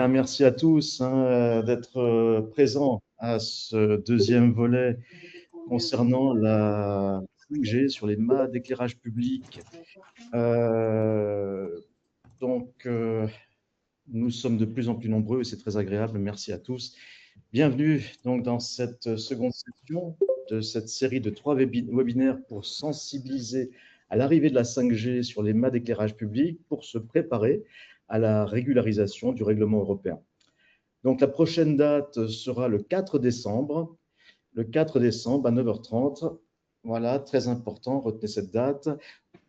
bien, merci à tous d'être présents à ce deuxième volet concernant la 5G sur les mâts d'éclairage public. Nous sommes de plus en plus nombreux et c'est très agréable. Merci à tous. Bienvenue donc dans cette seconde session de cette série de 3 webinaires pour sensibiliser à l'arrivée de la 5G sur les mâts d'éclairage public pour se préparer à la régularisation du règlement européen. Donc la prochaine date sera le 4 décembre. Le 4 décembre à 9h30. Voilà, très important, retenez cette date.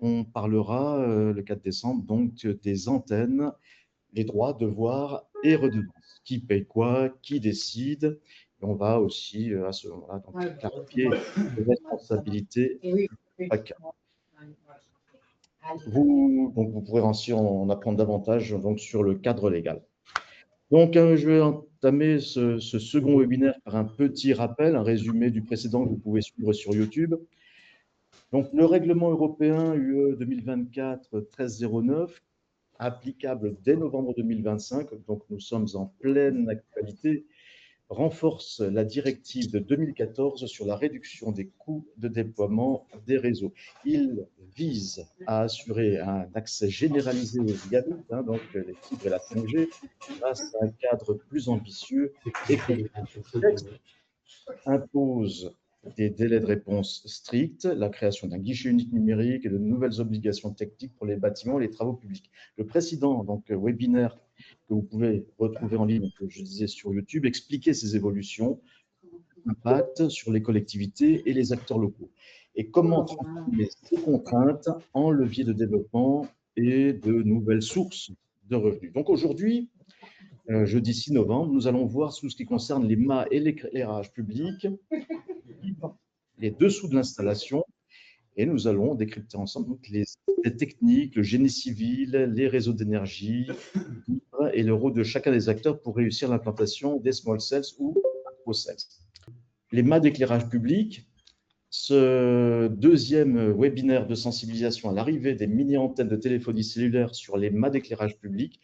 On parlera le 4 décembre donc des antennes, les droits, devoirs et redevances. Qui paye quoi, qui décide. Et on va aussi à ce moment-là clarifier les responsabilités de chacun. Vous pourrez ainsi en apprendre davantage donc, sur le cadre légal. Donc, je vais entamer ce second webinaire par un petit rappel, un résumé du précédent que vous pouvez suivre sur YouTube. Donc, le règlement européen UE 2024-1309, applicable dès novembre 2025, donc nous sommes en pleine actualité, renforce la directive de 2014 sur la réduction des coûts de déploiement des réseaux. Il vise à assurer un accès généralisé aux gigabits, donc les fibres et la 5G, grâce à un cadre plus ambitieux et que le texte impose des délais de réponse stricts, la création d'un guichet unique numérique et de nouvelles obligations techniques pour les bâtiments et les travaux publics. Le précédent webinaire que vous pouvez retrouver en ligne, que je disais sur YouTube, expliquait ces évolutions, l'impact sur les collectivités et les acteurs locaux, et comment transformer ces contraintes en levier de développement et de nouvelles sources de revenus. Donc aujourd'hui, jeudi 6 novembre, nous allons voir tout ce qui concerne les mâts et l'éclairage public, les dessous de l'installation, et nous allons décrypter ensemble les techniques, le génie civil, les réseaux d'énergie et le rôle de chacun des acteurs pour réussir l'implantation des small cells ou macro cells. Les mâts d'éclairage public, ce deuxième webinaire de sensibilisation à l'arrivée des mini-antennes de téléphonie cellulaire sur les mâts d'éclairage public.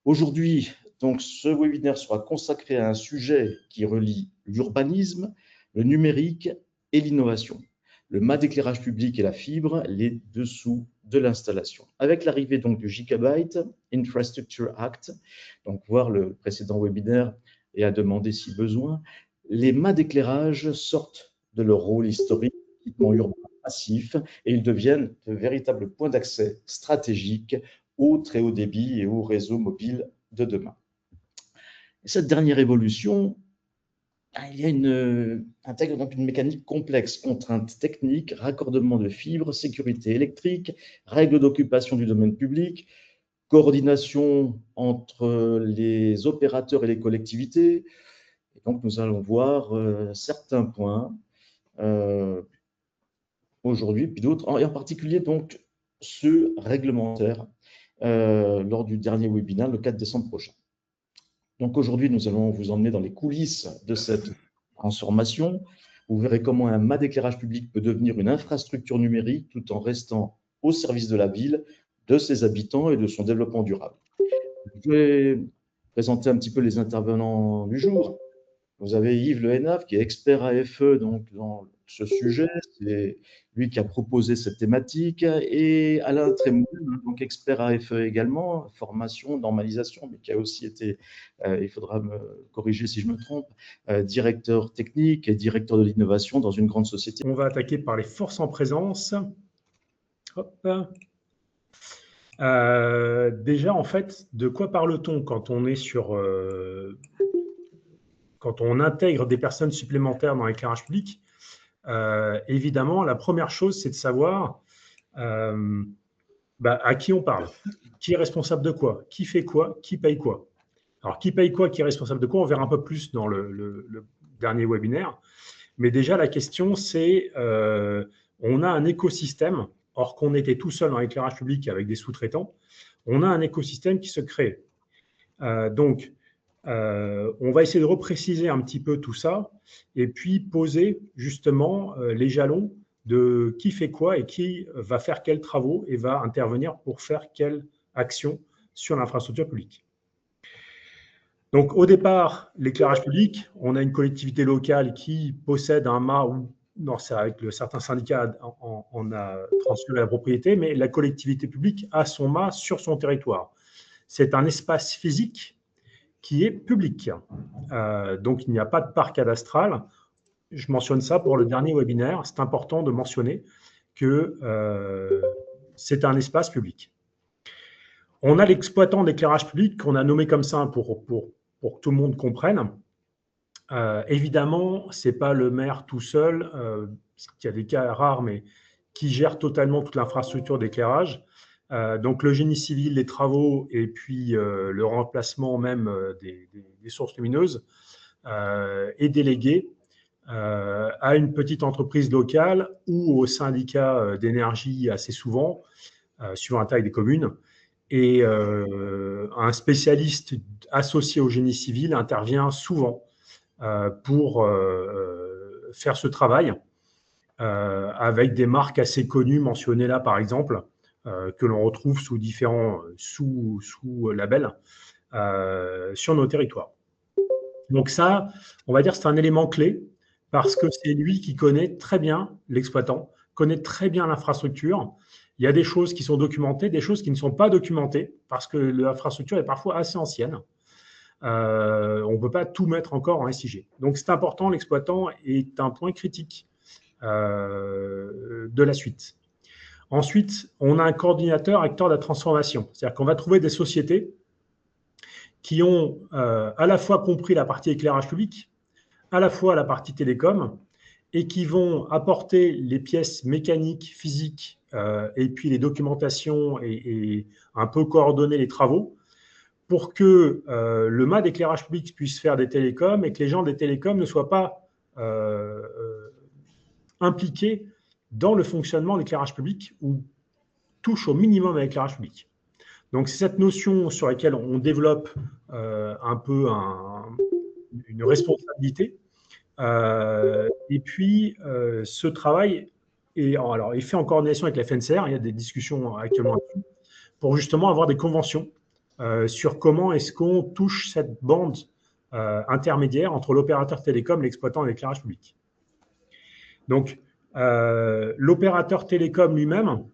Aujourd'hui, donc, ce webinaire sera consacré à un sujet qui relie l'urbanisme, le numérique et l'innovation. Le mât d'éclairage public et la fibre, les dessous de l'installation. Avec l'arrivée donc du Gigabyte Infrastructure Act, donc voir le précédent webinaire et à demander si besoin, les mâts d'éclairage sortent de leur rôle historique d'équipement urbain massif et ils deviennent de véritables points d'accès stratégiques au très haut débit et au réseau mobile de demain. Cette dernière évolution, intègre donc une mécanique complexe, contraintes techniques, raccordement de fibres, sécurité électrique, règles d'occupation du domaine public, coordination entre les opérateurs et les collectivités. Et donc, nous allons voir certains points aujourd'hui, puis d'autres, et en particulier donc ceux réglementaires lors du dernier webinaire, le 4 décembre prochain. Donc aujourd'hui, nous allons vous emmener dans les coulisses de cette transformation. Vous verrez comment un mât d'éclairage public peut devenir une infrastructure numérique tout en restant au service de la ville, de ses habitants et de son développement durable. Je vais présenter un petit peu les intervenants du jour. Vous avez Yves Le Hénave, qui est expert AFE donc, dans ce sujet. C'est lui qui a proposé cette thématique. Et Alain Trémoul, donc expert AFE également, formation, normalisation, mais qui a aussi été, il faudra me corriger si je me trompe, directeur technique et directeur de l'innovation dans une grande société. On va attaquer par les forces en présence. Hop. Déjà, en fait, de quoi parle-t-on quand on est sur... quand on intègre des personnes supplémentaires dans l'éclairage public? Évidemment, la première chose, c'est de savoir à qui on parle, qui est responsable de quoi, qui fait quoi, qui paye quoi. Alors, qui paye quoi, qui est responsable de quoi, on verra un peu plus dans le dernier webinaire. Mais déjà, la question, c'est on a un écosystème, or qu'on était tout seul dans l'éclairage public avec des sous-traitants, on a un écosystème qui se crée. Donc, on va essayer de repréciser un petit peu tout ça et puis poser justement les jalons de qui fait quoi et qui va faire quels travaux et va intervenir pour faire quelle action sur l'infrastructure publique. Donc, au départ, l'éclairage public, on a une collectivité locale qui possède un mât ou, non, c'est avec certains syndicats, on a transféré la propriété, mais la collectivité publique a son mât sur son territoire. C'est un espace physique qui est public. Donc, il n'y a pas de parc cadastral. Je mentionne ça pour le dernier webinaire. C'est important de mentionner que c'est un espace public. On a l'exploitant d'éclairage public qu'on a nommé comme ça pour que tout le monde comprenne. Évidemment, ce n'est pas le maire tout seul, il y a des cas rares, mais qui gère totalement toute l'infrastructure d'éclairage. Donc le génie civil, les travaux et puis le remplacement même des sources lumineuses est délégué à une petite entreprise locale ou au syndicat d'énergie assez souvent, suivant la taille des communes. Et un spécialiste associé au génie civil intervient souvent pour faire ce travail avec des marques assez connues mentionnées là, par exemple, que l'on retrouve sous différents sous-labels sur nos territoires. Donc ça, on va dire c'est un élément clé parce que c'est lui qui connaît très bien l'exploitant, connaît très bien l'infrastructure. Il y a des choses qui sont documentées, des choses qui ne sont pas documentées parce que l'infrastructure est parfois assez ancienne. On ne peut pas tout mettre encore en SIG. Donc c'est important, l'exploitant est un point critique de la suite. Ensuite, on a un coordinateur acteur de la transformation. C'est-à-dire qu'on va trouver des sociétés qui ont à la fois compris la partie éclairage public, à la fois la partie télécom, et qui vont apporter les pièces mécaniques, physiques, et puis les documentations et un peu coordonner les travaux pour que le mât d'éclairage public puisse faire des télécoms et que les gens des télécoms ne soient pas impliqués dans le fonctionnement de l'éclairage public ou touchent au minimum à l'éclairage public. Donc, c'est cette notion sur laquelle on développe un peu une responsabilité. Et puis, ce travail est fait en coordination avec la FNCR. Il y a des discussions actuellement là-dessus pour justement avoir des conventions sur comment est-ce qu'on touche cette bande intermédiaire entre l'opérateur télécom, l'exploitant et l'éclairage public. Donc, l'opérateur télécom lui-même,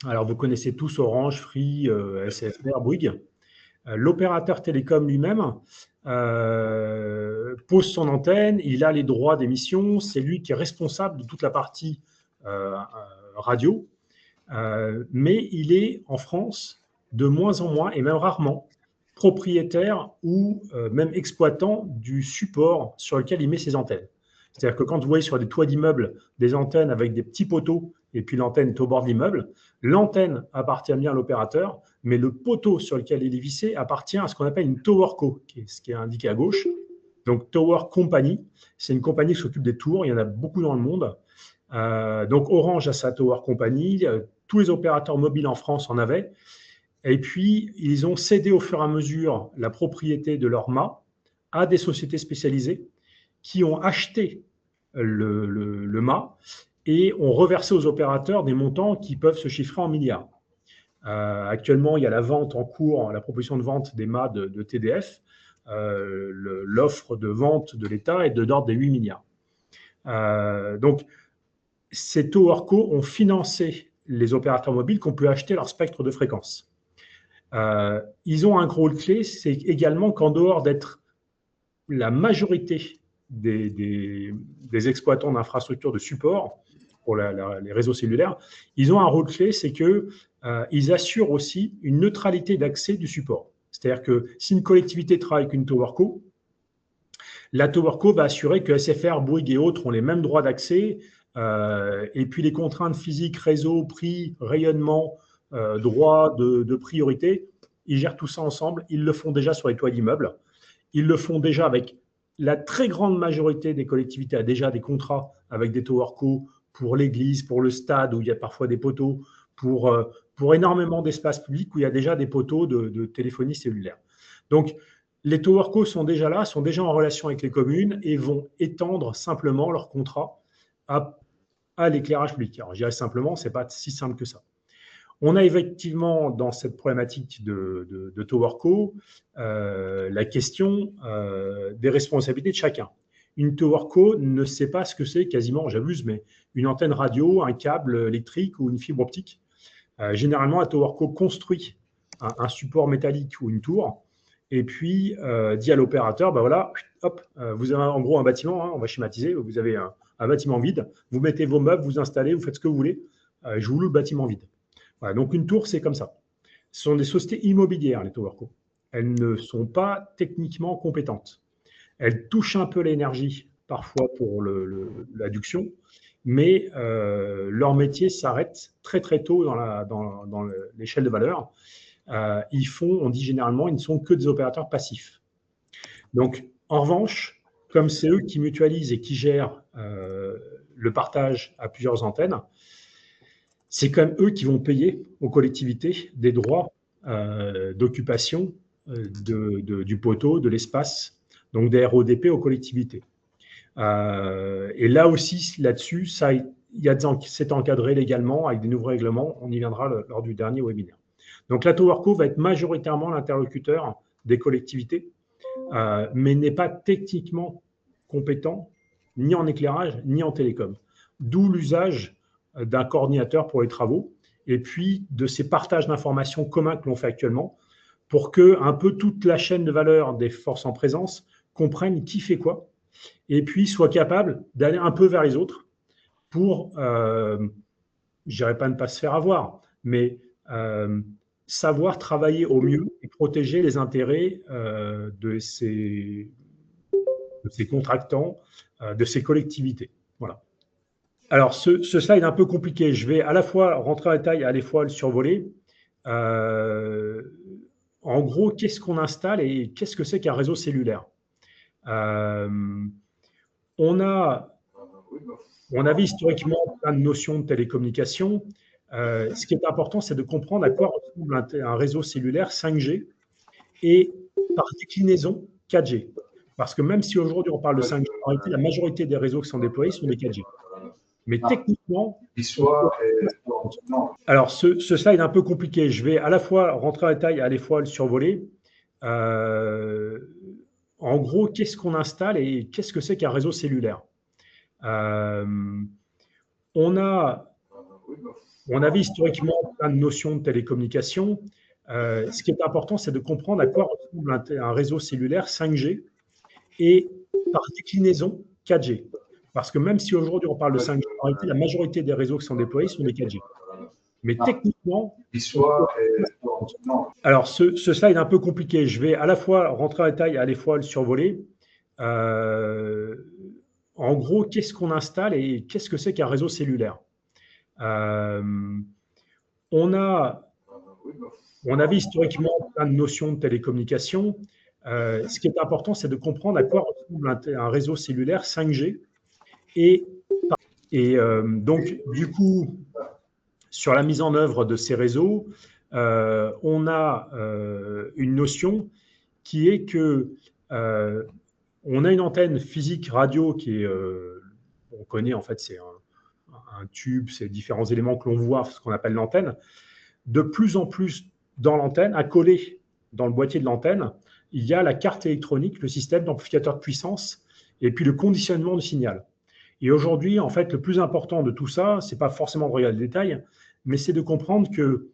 alors vous connaissez tous Orange, Free, SFR, Bouygues. L'opérateur télécom lui-même pose son antenne, il a les droits d'émission, c'est lui qui est responsable de toute la partie radio, mais il est en France de moins en moins et même rarement propriétaire ou même exploitant du support sur lequel il met ses antennes. C'est-à-dire que quand vous voyez sur des toits d'immeubles des antennes avec des petits poteaux et puis l'antenne est au bord de l'immeuble, l'antenne appartient bien à l'opérateur, mais le poteau sur lequel il est vissé appartient à ce qu'on appelle une towerco, ce qui est indiqué à gauche. Donc Tower Company, c'est une compagnie qui s'occupe des tours, il y en a beaucoup dans le monde. Donc Orange a sa Tower Company, tous les opérateurs mobiles en France en avaient. Et puis, ils ont cédé au fur et à mesure la propriété de leur mât à des sociétés spécialisées qui ont acheté le mât et ont reversé aux opérateurs des montants qui peuvent se chiffrer en milliards. Actuellement, il y a la vente en cours, la proposition de vente des mâts de TDF. L'offre de vente de l'État est de l'ordre des 8 milliards. Donc, ces towerco ont financé les opérateurs mobiles qui ont pu acheter leur spectre de fréquence. Ils ont un rôle clé, c'est également qu'en dehors d'être la majorité des exploitants d'infrastructures de support pour les réseaux cellulaires, ils ont un rôle clé, c'est qu'ils assurent aussi une neutralité d'accès du support. C'est-à-dire que si une collectivité travaille avec une towerco, la towerco va assurer que SFR, Bouygues et autres ont les mêmes droits d'accès, et puis les contraintes physiques, réseau, prix, rayonnement, droit de priorité, ils gèrent tout ça ensemble. Ils le font déjà sur les toits d'immeubles. Ils le font déjà avec la très grande majorité des collectivités a déjà des contrats avec des towerco pour l'église, pour le stade où il y a parfois des poteaux, pour énormément d'espaces publics où il y a déjà des poteaux de téléphonie cellulaire. Donc, les towerco sont déjà là, sont déjà en relation avec les communes et vont étendre simplement leur contrat à l'éclairage public. Alors, je dirais simplement, ce n'est pas si simple que ça. On a effectivement dans cette problématique de TowerCo la question des responsabilités de chacun. Une TowerCo ne sait pas ce que c'est quasiment, j'abuse, mais une antenne radio, un câble électrique ou une fibre optique. Généralement, la TowerCo construit un support métallique ou une tour et puis dit à l'opérateur, ben voilà, hop, vous avez en gros un bâtiment, hein, on va schématiser, vous avez un bâtiment vide, vous mettez vos meubles, vous installez, vous faites ce que vous voulez, je vous loue le bâtiment vide. Voilà, donc une tour, c'est comme ça. Ce sont des sociétés immobilières, les TowerCo. Elles ne sont pas techniquement compétentes. Elles touchent un peu l'énergie, parfois pour l'adduction, mais leur métier s'arrête très très tôt dans l'échelle de valeur. Ils font, on dit généralement, ils ne sont que des opérateurs passifs. Donc, en revanche, comme c'est eux qui mutualisent et qui gèrent le partage à plusieurs antennes, c'est quand même eux qui vont payer aux collectivités des droits d'occupation du poteau, de l'espace, donc des RODP aux collectivités. Et là aussi, là-dessus, c'est encadré légalement avec des nouveaux règlements. On y viendra lors du dernier webinaire. Donc la TowerCo va être majoritairement l'interlocuteur des collectivités, mais n'est pas techniquement compétent ni en éclairage ni en télécom. D'où l'usage d'un coordinateur pour les travaux et puis de ces partages d'informations communs que l'on fait actuellement pour que un peu toute la chaîne de valeur des forces en présence comprenne qui fait quoi et puis soit capable d'aller un peu vers les autres pour, je dirais pas ne pas se faire avoir, mais savoir travailler au mieux et protéger les intérêts de ces contractants, de ces collectivités. Voilà. Alors, ce slide est un peu compliqué. Je vais à la fois rentrer en détail, à la fois le survoler. En gros, qu'est-ce qu'on installe et qu'est-ce que c'est qu'un réseau cellulaire? On avait historiquement plein de notions de télécommunication. Ce qui est important, c'est de comprendre à quoi ressemble un réseau cellulaire 5G et par déclinaison 4G. Parce que même si aujourd'hui on parle de 5G, en réalité, la majorité des réseaux qui sont déployés sont des 4G. Mais techniquement, alors ce slide est un peu compliqué. Je vais à la fois rentrer en détail, à la fois le survoler. En gros, qu'est-ce qu'on installe et qu'est-ce que c'est qu'un réseau cellulaire? On avait historiquement plein de notions de télécommunication. Ce qui est important, c'est de comprendre à quoi ressemble un réseau cellulaire 5G et par déclinaison 4G. Parce que même si aujourd'hui on parle de 5G, en réalité, la majorité des réseaux qui sont déployés sont des 4G. Mais techniquement, alors ce slide est un peu compliqué. Je vais à la fois rentrer en détail, à la fois le survoler. En gros, qu'est-ce qu'on installe et qu'est-ce que c'est qu'un réseau cellulaire? On avait historiquement plein de notions de télécommunication. Ce qui est important, c'est de comprendre à quoi ressemble un réseau cellulaire 5G et donc, du coup, sur la mise en œuvre de ces réseaux, on a une notion qui est que on a une antenne physique radio qui est, on connaît en fait, c'est un tube, c'est différents éléments que l'on voit, ce qu'on appelle l'antenne. De plus en plus dans l'antenne, accolé dans le boîtier de l'antenne, il y a la carte électronique, le système d'amplificateur de puissance et puis le conditionnement du signal. Et aujourd'hui, en fait, le plus important de tout ça, c'est pas forcément de regarder le détail, mais c'est de comprendre que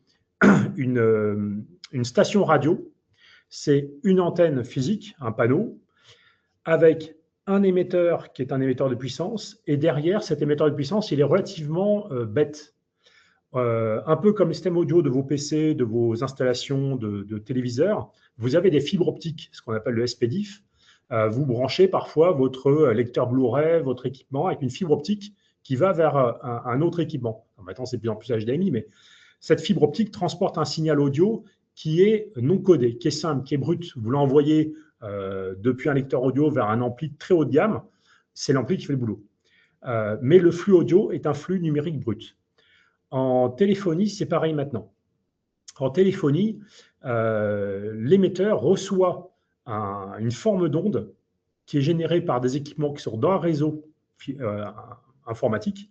une station radio, c'est une antenne physique, un panneau, avec un émetteur qui est un émetteur de puissance, et derrière cet émetteur de puissance, il est relativement bête. Un peu comme le système audio de vos PC, de vos installations de téléviseurs, vous avez des fibres optiques, ce qu'on appelle le SPDIF. Vous branchez parfois votre lecteur Blu-ray, votre équipement avec une fibre optique qui va vers un autre équipement. Alors maintenant, c'est de plus en plus HDMI, mais cette fibre optique transporte un signal audio qui est non codé, qui est simple, qui est brut. Vous l'envoyez depuis un lecteur audio vers un ampli très haut de gamme, c'est l'ampli qui fait le boulot. Mais le flux audio est un flux numérique brut. En téléphonie, c'est pareil maintenant. En téléphonie, l'émetteur reçoit une forme d'onde qui est générée par des équipements qui sont dans un réseau informatique.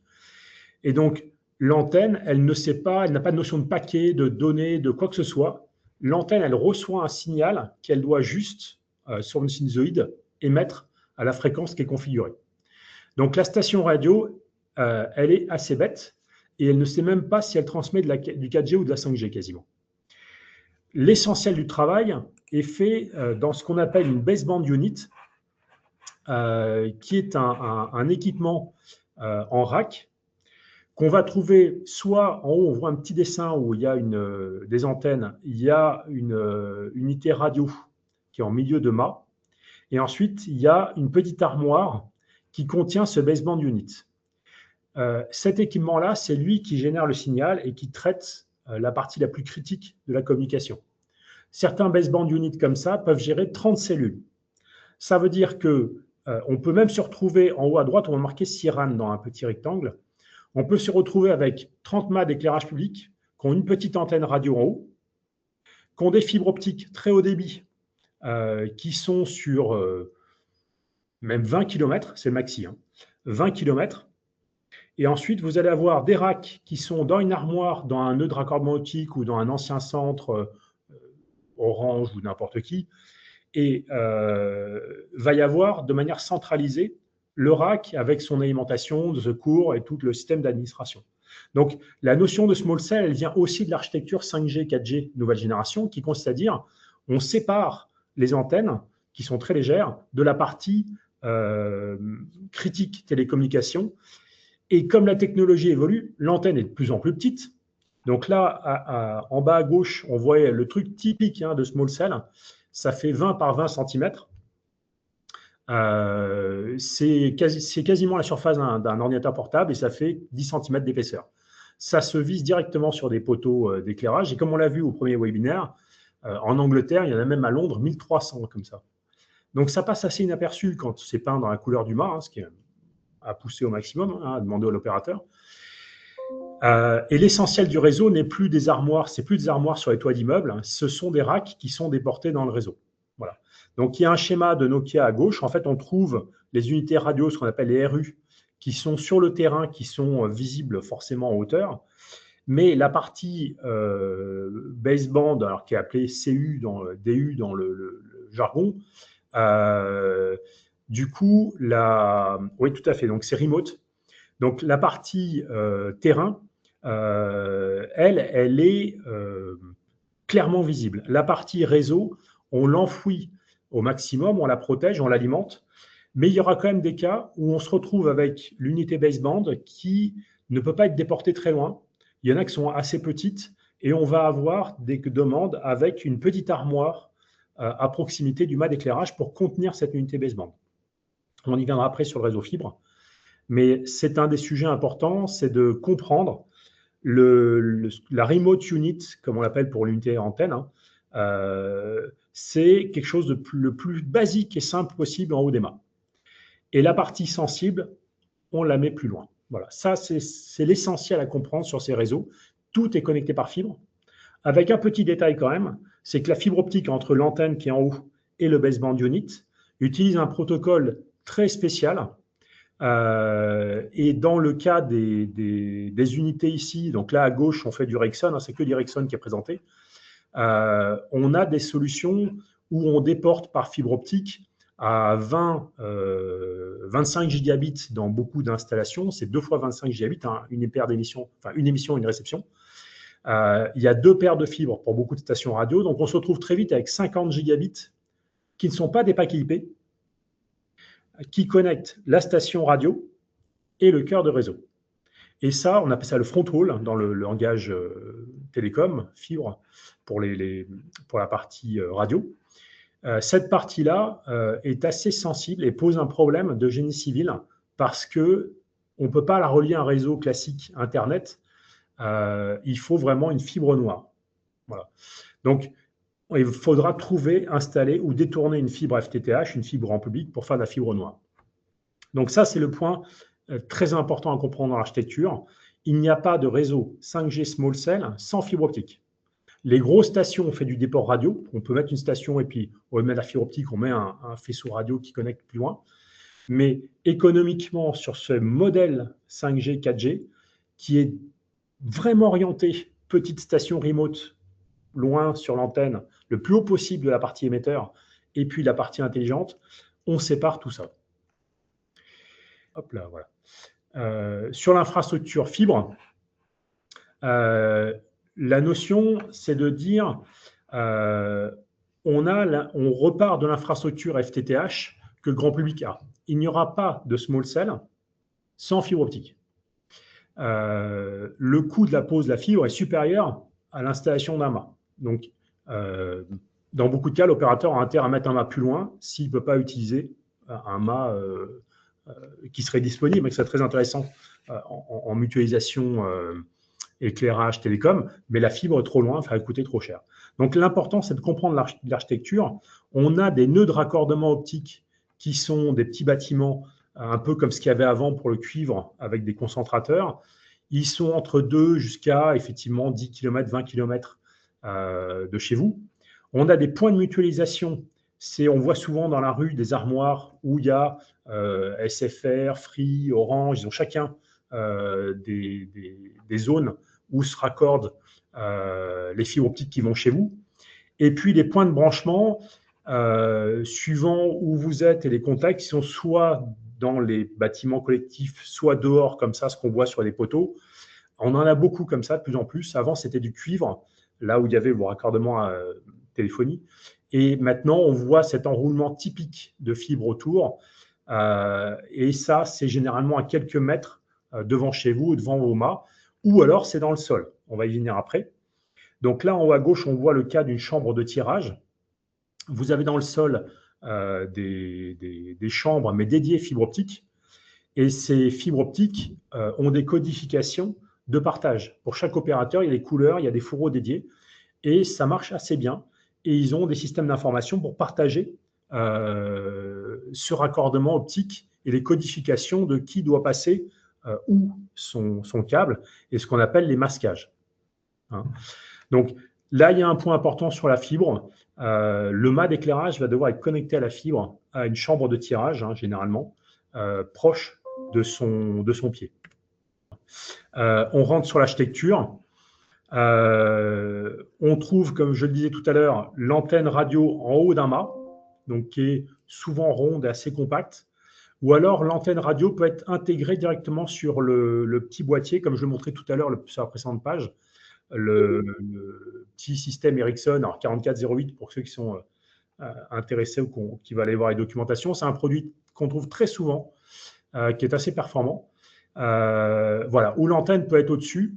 Et donc, l'antenne, elle ne sait pas, elle n'a pas de notion de paquet, de données, de quoi que ce soit. L'antenne, elle reçoit un signal qu'elle doit juste, sur une sinusoïde, émettre à la fréquence qui est configurée. Donc la station radio, elle est assez bête et elle ne sait même pas si elle transmet du 4G ou de la 5G quasiment. L'essentiel du travail est fait dans ce qu'on appelle une baseband unit, qui est un équipement en rack qu'on va trouver soit en haut, on voit un petit dessin où il y a des antennes, il y a une unité radio qui est en milieu de mât, et ensuite il y a une petite armoire qui contient ce baseband unit. Cet équipement-là, c'est lui qui génère le signal et qui traite la partie la plus critique de la communication. Certains baseband units comme ça peuvent gérer 30 cellules. Ça veut dire qu'on peut même se retrouver en haut à droite, on va marquer CIRAN dans un petit rectangle. On peut se retrouver avec 30 mâts d'éclairage public qui ont une petite antenne radio en haut, qui ont des fibres optiques très haut débit, qui sont sur même 20 km, c'est le maxi, 20 km. Et ensuite, vous allez avoir des racks qui sont dans une armoire, dans un nœud de raccordement optique ou dans un ancien centre Orange ou n'importe qui. Et va y avoir de manière centralisée le rack avec son alimentation de secours et tout le système d'administration. Donc, la notion de small cell, elle vient aussi de l'architecture 5G, 4G nouvelle génération, qui consiste à dire on sépare les antennes, qui sont très légères, de la partie critique télécommunication. Et comme la technologie évolue, l'antenne est de plus en plus petite. Donc là, en bas à gauche, on voit le truc typique de small cell. Ça fait 20 par 20 cm. C'est quasiment la surface d'un ordinateur portable et ça fait 10 cm d'épaisseur. Ça se vise directement sur des poteaux d'éclairage. Et comme on l'a vu au premier webinaire, en Angleterre, il y en a même à Londres 1300 comme ça. Donc ça passe assez inaperçu quand c'est peint dans la couleur du mât, ce qui est à pousser au maximum, à demander à l'opérateur. Et l'essentiel du réseau n'est plus des armoires, c'est plus des armoires sur les toits d'immeubles, ce sont des racks qui sont déportés dans le réseau. Voilà. Donc il y a un schéma de Nokia à gauche. En fait, on trouve les unités radio, ce qu'on appelle les RU, qui sont sur le terrain, qui sont visibles forcément en hauteur. Mais la partie baseband, alors qui est appelée DU dans le jargon, du coup, oui, tout à fait. Donc c'est remote. Donc la partie terrain, elle est clairement visible. La partie réseau, on l'enfouit au maximum, on la protège, on l'alimente, mais il y aura quand même des cas où on se retrouve avec l'unité baseband qui ne peut pas être déportée très loin. Il y en a qui sont assez petites et on va avoir des demandes avec une petite armoire à proximité du mât d'éclairage pour contenir cette unité baseband. On y viendra après sur le réseau fibre, mais c'est un des sujets importants, c'est de comprendre la remote unit, comme on l'appelle pour l'unité antenne, c'est quelque chose de le plus basique et simple possible en haut des mâts. Et la partie sensible, on la met plus loin. Voilà, ça c'est l'essentiel à comprendre sur ces réseaux. Tout est connecté par fibre. Avec un petit détail quand même, c'est que la fibre optique entre l'antenne qui est en haut et le baseband unit utilise un protocole très spécial. Et dans le cas des unités ici, donc là à gauche on fait du Rexon, c'est que du Rexon qui est présenté, on a des solutions où on déporte par fibre optique à 25 gigabits dans beaucoup d'installations, c'est 2 fois 25 gigabits, une paire d'émissions, enfin une émission, une réception. Il y a 2 paires de fibres pour beaucoup de stations radio, donc on se retrouve très vite avec 50 gigabits qui ne sont pas des paquets IP, qui connectent la station radio et le cœur de réseau. Et ça, on appelle ça le front haul dans le langage télécom, fibre, pour la partie radio. Cette partie-là est assez sensible et pose un problème de génie civil parce qu'on ne peut pas la relier à un réseau classique Internet. Il faut vraiment une fibre noire. Voilà. Donc, il faudra trouver, installer ou détourner une fibre FTTH, une fibre en public, pour faire de la fibre noire. Donc ça, c'est le point très important à comprendre dans l'architecture. Il n'y a pas de réseau 5G small cell sans fibre optique. Les grosses stations, on fait du déport radio. On peut mettre une station et puis on met la fibre optique, on met un faisceau radio qui connecte plus loin. Mais économiquement, sur ce modèle 5G, 4G, qui est vraiment orienté petite station remote, loin sur l'antenne, le plus haut possible de la partie émetteur, et puis la partie intelligente, on sépare tout ça. Hop là, voilà. Sur l'infrastructure fibre, la notion, c'est de dire, on repart de l'infrastructure FTTH que le grand public a. Il n'y aura pas de small cell sans fibre optique. Le coût de la pose de la fibre est supérieur à l'installation d'un mât. Donc, dans beaucoup de cas, l'opérateur a intérêt à mettre un mât plus loin s'il ne peut pas utiliser un mât qui serait disponible, mais qui serait très intéressant en mutualisation éclairage, télécom, mais la fibre est trop loin, ça va coûter trop cher. Donc l'important, c'est de comprendre l'architecture. On a des nœuds de raccordement optique qui sont des petits bâtiments, un peu comme ce qu'il y avait avant pour le cuivre, avec des concentrateurs. Ils sont entre 2 jusqu'à effectivement 10 km, 20 km de chez vous. On a des points de mutualisation. On voit souvent dans la rue des armoires où il y a SFR, Free, Orange, ils ont chacun des zones où se raccordent les fibres optiques qui vont chez vous. Et puis les points de branchement, suivant où vous êtes et les contacts, qui sont soit dans les bâtiments collectifs, soit dehors, comme ça, ce qu'on voit sur les poteaux. On en a beaucoup comme ça, de plus en plus. Avant, c'était du cuivre, là où il y avait vos raccordements à téléphonie. Et maintenant, on voit cet enroulement typique de fibres autour. Et ça, c'est généralement à quelques mètres devant chez vous ou devant vos mâts. Ou alors, c'est dans le sol. On va y venir après. Donc là, en haut à gauche, on voit le cas d'une chambre de tirage. Vous avez dans le sol des chambres, mais dédiées fibre optique. Et ces fibres optiques ont des codifications de partage. Pour chaque opérateur, il y a des couleurs, il y a des fourreaux dédiés. Et ça marche assez bien. Et ils ont des systèmes d'information pour partager ce raccordement optique et les codifications de qui doit passer où son câble et ce qu'on appelle les masquages. Hein. Donc là, il y a un point important sur la fibre. Le mât d'éclairage va devoir être connecté à la fibre, à une chambre de tirage, généralement, proche de son pied. On rentre sur l'architecture. On trouve, comme je le disais tout à l'heure, l'antenne radio en haut d'un mât, donc qui est souvent ronde et assez compacte. Ou alors, l'antenne radio peut être intégrée directement sur le petit boîtier, comme je le montrais tout à l'heure sur la précédente page. Le petit système Ericsson, alors 4408 pour ceux qui sont intéressés ou qui vont aller voir les documentations. C'est un produit qu'on trouve très souvent, qui est assez performant. Voilà, où l'antenne peut être au-dessus.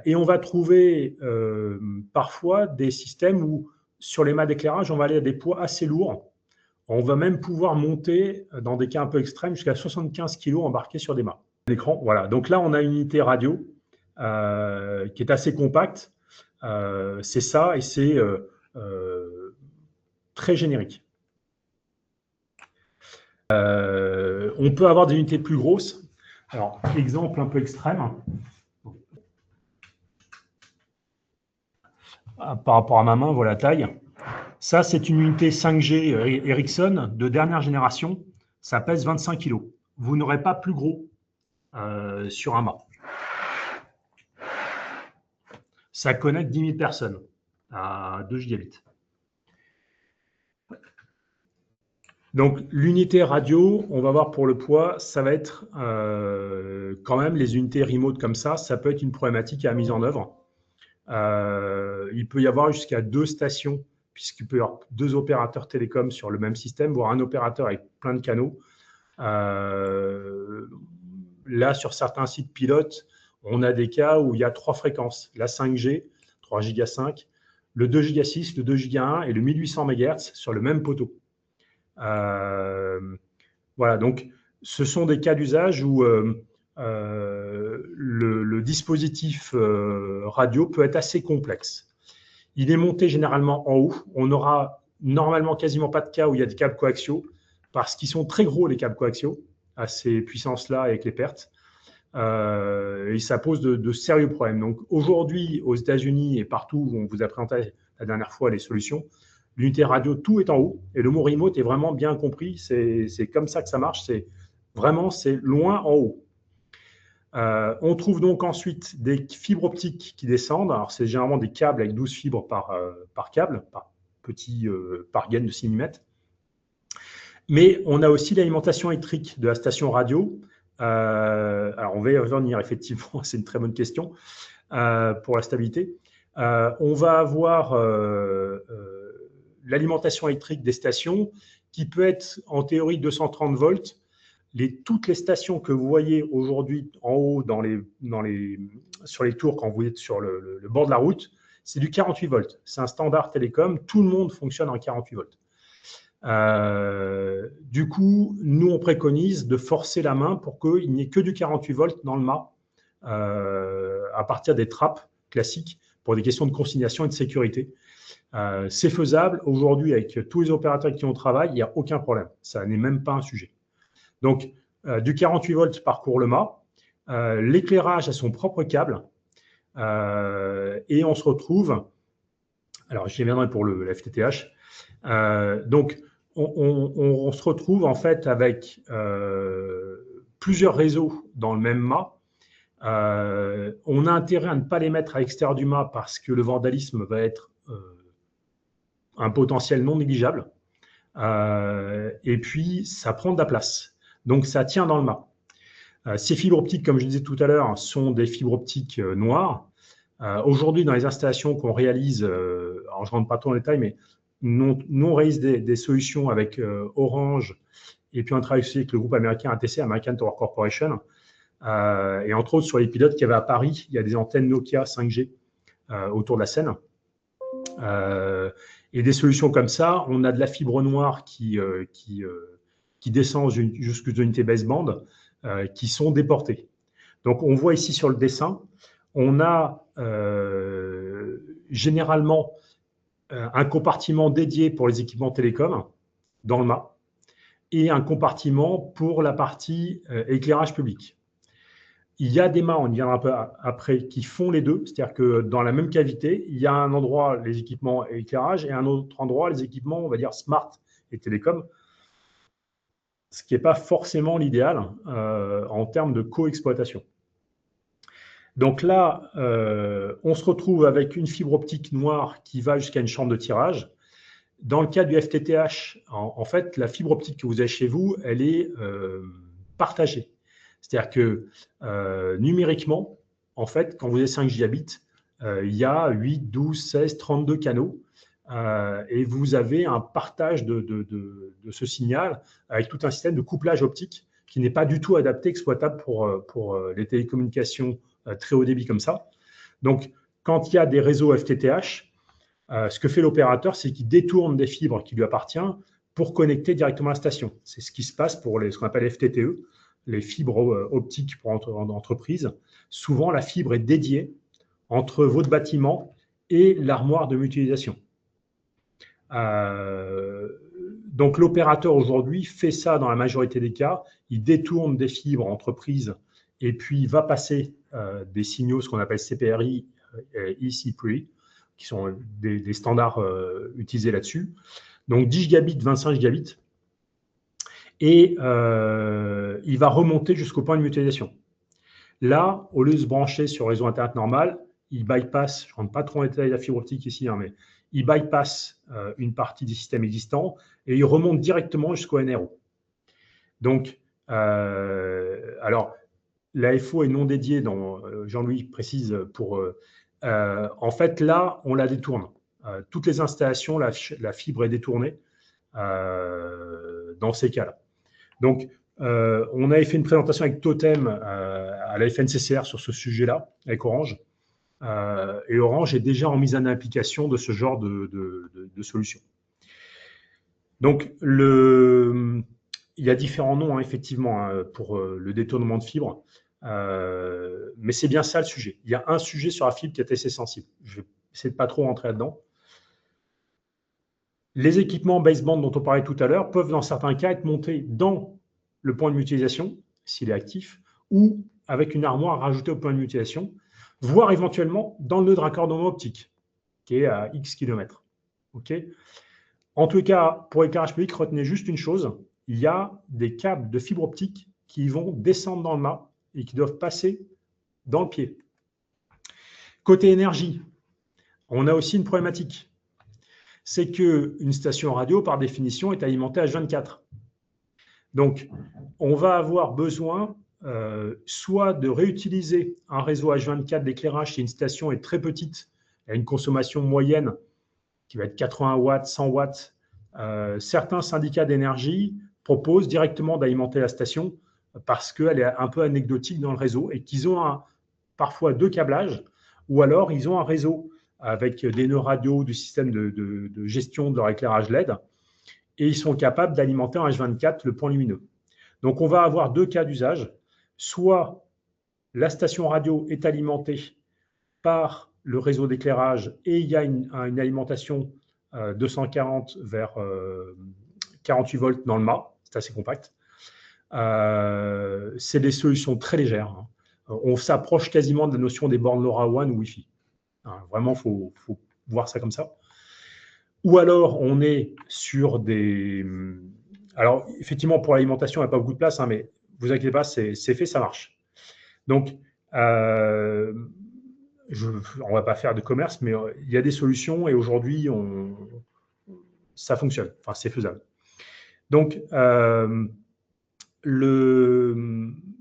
Et on va trouver parfois des systèmes où, sur les mâts d'éclairage, on va aller à des poids assez lourds. On va même pouvoir monter, dans des cas un peu extrêmes, jusqu'à 75 kg embarqués sur des mâts. L'écran, voilà. Donc là, on a une unité radio qui est assez compacte. C'est ça, et c'est très générique. On peut avoir des unités plus grosses. Alors, exemple un peu extrême. Par rapport à ma main, voilà la taille. Ça, c'est une unité 5G Ericsson de dernière génération. Ça pèse 25 kg. Vous n'aurez pas plus gros sur un mât. Ça connecte 10 000 personnes à 2 gigabits. Donc, l'unité radio, on va voir pour le poids, ça va être quand même les unités remote comme ça. Ça peut être une problématique à la mise en œuvre. Il peut y avoir jusqu'à 2 stations, puisqu'il peut y avoir 2 opérateurs télécoms sur le même système, voire un opérateur avec plein de canaux. Là, sur certains sites pilotes, on a des cas où il y a 3 fréquences. La 5G, 3 Giga 5, le 2 Giga 6, le 2 Giga 1 et le 1800 MHz sur le même poteau. Voilà, donc ce sont des cas d'usage où le dispositif radio peut être assez complexe. Il est monté généralement en haut. On n'aura normalement quasiment pas de cas où il y a des câbles coaxiaux parce qu'ils sont très gros, les câbles coaxiaux, à ces puissances-là avec les pertes. Et ça pose de sérieux problèmes. Donc aujourd'hui, aux États-Unis et partout où on vous a présenté la dernière fois les solutions, l'unité radio, tout est en haut. Et le mot remote est vraiment bien compris. C'est comme ça que ça marche. C'est loin en haut. On trouve donc ensuite des fibres optiques qui descendent. Alors, c'est généralement des câbles avec 12 fibres par câble, par gaine de 6 mm. Mais on a aussi l'alimentation électrique de la station radio. Alors, on va y revenir, effectivement, c'est une très bonne question pour la stabilité. On va avoir l'alimentation électrique des stations qui peut être en théorie 230 volts. Toutes les stations que vous voyez aujourd'hui en haut sur les tours quand vous êtes sur le bord de la route, c'est du 48 volts. C'est un standard télécom. Tout le monde fonctionne en 48 volts. Du coup, nous, on préconise de forcer la main pour qu'il n'y ait que du 48 volts dans le mât à partir des trappes classiques pour des questions de consignation et de sécurité. C'est faisable. Aujourd'hui, avec tous les opérateurs qui on travaille, il n'y a aucun problème. Ça n'est même pas un sujet. Donc, du 48 volts parcourt le mât. L'éclairage a son propre câble. Et on se retrouve, alors j'y reviendrai pour le FTTH. Donc, on se retrouve en fait avec plusieurs réseaux dans le même mât. On a intérêt à ne pas les mettre à l'extérieur du mât parce que le vandalisme va être un potentiel non négligeable. Et puis, ça prend de la place. Donc, ça tient dans le mât. Ces fibres optiques, comme je disais tout à l'heure, sont des fibres optiques noires. Aujourd'hui, dans les installations qu'on réalise, alors je ne rentre pas trop dans les détails, mais nous on réalise des solutions avec Orange et puis on travaille aussi avec le groupe américain ATC, American Tower Corporation. Et entre autres, sur les pilotes qu'il y avait à Paris, il y a des antennes Nokia 5G autour de la Seine. Et des solutions comme ça, on a de la fibre noire qui descend jusqu'aux unités baseband qui sont déportées. Donc, on voit ici sur le dessin, on a généralement un compartiment dédié pour les équipements télécoms dans le mât et un compartiment pour la partie éclairage public. Il y a des mâts, on y viendra un peu après, qui font les deux, c'est-à-dire que dans la même cavité, il y a un endroit les équipements éclairage et un autre endroit les équipements, on va dire, smart et télécom, ce qui n'est pas forcément l'idéal en termes de coexploitation. Donc là, on se retrouve avec une fibre optique noire qui va jusqu'à une chambre de tirage. Dans le cas du FTTH, en fait, la fibre optique que vous avez chez vous, elle est partagée. C'est-à-dire que numériquement, en fait, quand vous avez 5 gigabits, il y a 8, 12, 16, 32 canaux et vous avez un partage de ce signal avec tout un système de couplage optique qui n'est pas du tout adapté, exploitable pour les télécommunications très haut débit comme ça. Donc, quand il y a des réseaux FTTH, ce que fait l'opérateur, c'est qu'il détourne des fibres qui lui appartiennent pour connecter directement à la station. C'est ce qui se passe pour ce qu'on appelle FTTE, les fibres optiques pour entreprises. Souvent, la fibre est dédiée entre votre bâtiment et l'armoire de mutualisation. Donc, l'opérateur aujourd'hui fait ça dans la majorité des cas. Il détourne des fibres entreprises et puis il va passer des signaux, ce qu'on appelle CPRI et eCPRI, qui sont des standards utilisés là-dessus. Donc, 10 gigabits, 25 gigabits. Et il va remonter jusqu'au point de mutualisation. Là, au lieu de se brancher sur le réseau Internet normal, il bypass, je ne rentre pas trop en détail de la fibre optique ici, hein, mais il bypass une partie du système existant et il remonte directement jusqu'au NRO. Donc, alors, la FO est non dédiée, Jean-Louis précise, en fait, là, on la détourne. Toutes les installations, la fibre est détournée dans ces cas-là. Donc, on avait fait une présentation avec Totem à la FNCCR sur ce sujet-là, avec Orange. Et Orange est déjà en mise en application de ce genre de solution. Donc, il y a différents noms, hein, effectivement, pour le détournement de fibres. Mais c'est bien ça le sujet. Il y a un sujet sur la fibre qui est assez sensible. Je vais essayer de ne pas trop rentrer là-dedans. Les équipements baseband dont on parlait tout à l'heure peuvent, dans certains cas, être montés dans le point de mutualisation, s'il est actif, ou avec une armoire rajoutée au point de mutualisation, voire éventuellement dans le nœud de raccordement optique, qui est à X km. Okay. En tout cas, pour l'éclairage public, retenez juste une chose, il y a des câbles de fibre optique qui vont descendre dans le mât et qui doivent passer dans le pied. Côté énergie, on a aussi une problématique. C'est qu'une station radio, par définition, est alimentée H24. Donc, on va avoir besoin soit de réutiliser un réseau H24 d'éclairage si une station est très petite, elle a une consommation moyenne qui va être 80 watts, 100 watts. Certains syndicats d'énergie proposent directement d'alimenter la station parce qu'elle est un peu anecdotique dans le réseau et qu'ils ont parfois 2 câblages ou alors ils ont un réseau avec des nœuds radio du système de gestion de leur éclairage LED et ils sont capables d'alimenter en H24 le point lumineux. Donc, on va avoir 2 cas d'usage. Soit la station radio est alimentée par le réseau d'éclairage et il y a une alimentation 240 vers 48 volts dans le mât. C'est assez compact. C'est des solutions très légères. Hein. On s'approche quasiment de la notion des bornes LoRaWAN ou Wi-Fi. Hein, vraiment, il faut voir ça comme ça. Ou alors, on est sur des... Alors, effectivement, pour l'alimentation, il n'y a pas beaucoup de place, hein, mais vous inquiétez pas, c'est fait, ça marche. Donc, on ne va pas faire de commerce, mais il y a des solutions et aujourd'hui, ça fonctionne. Enfin, c'est faisable. Donc,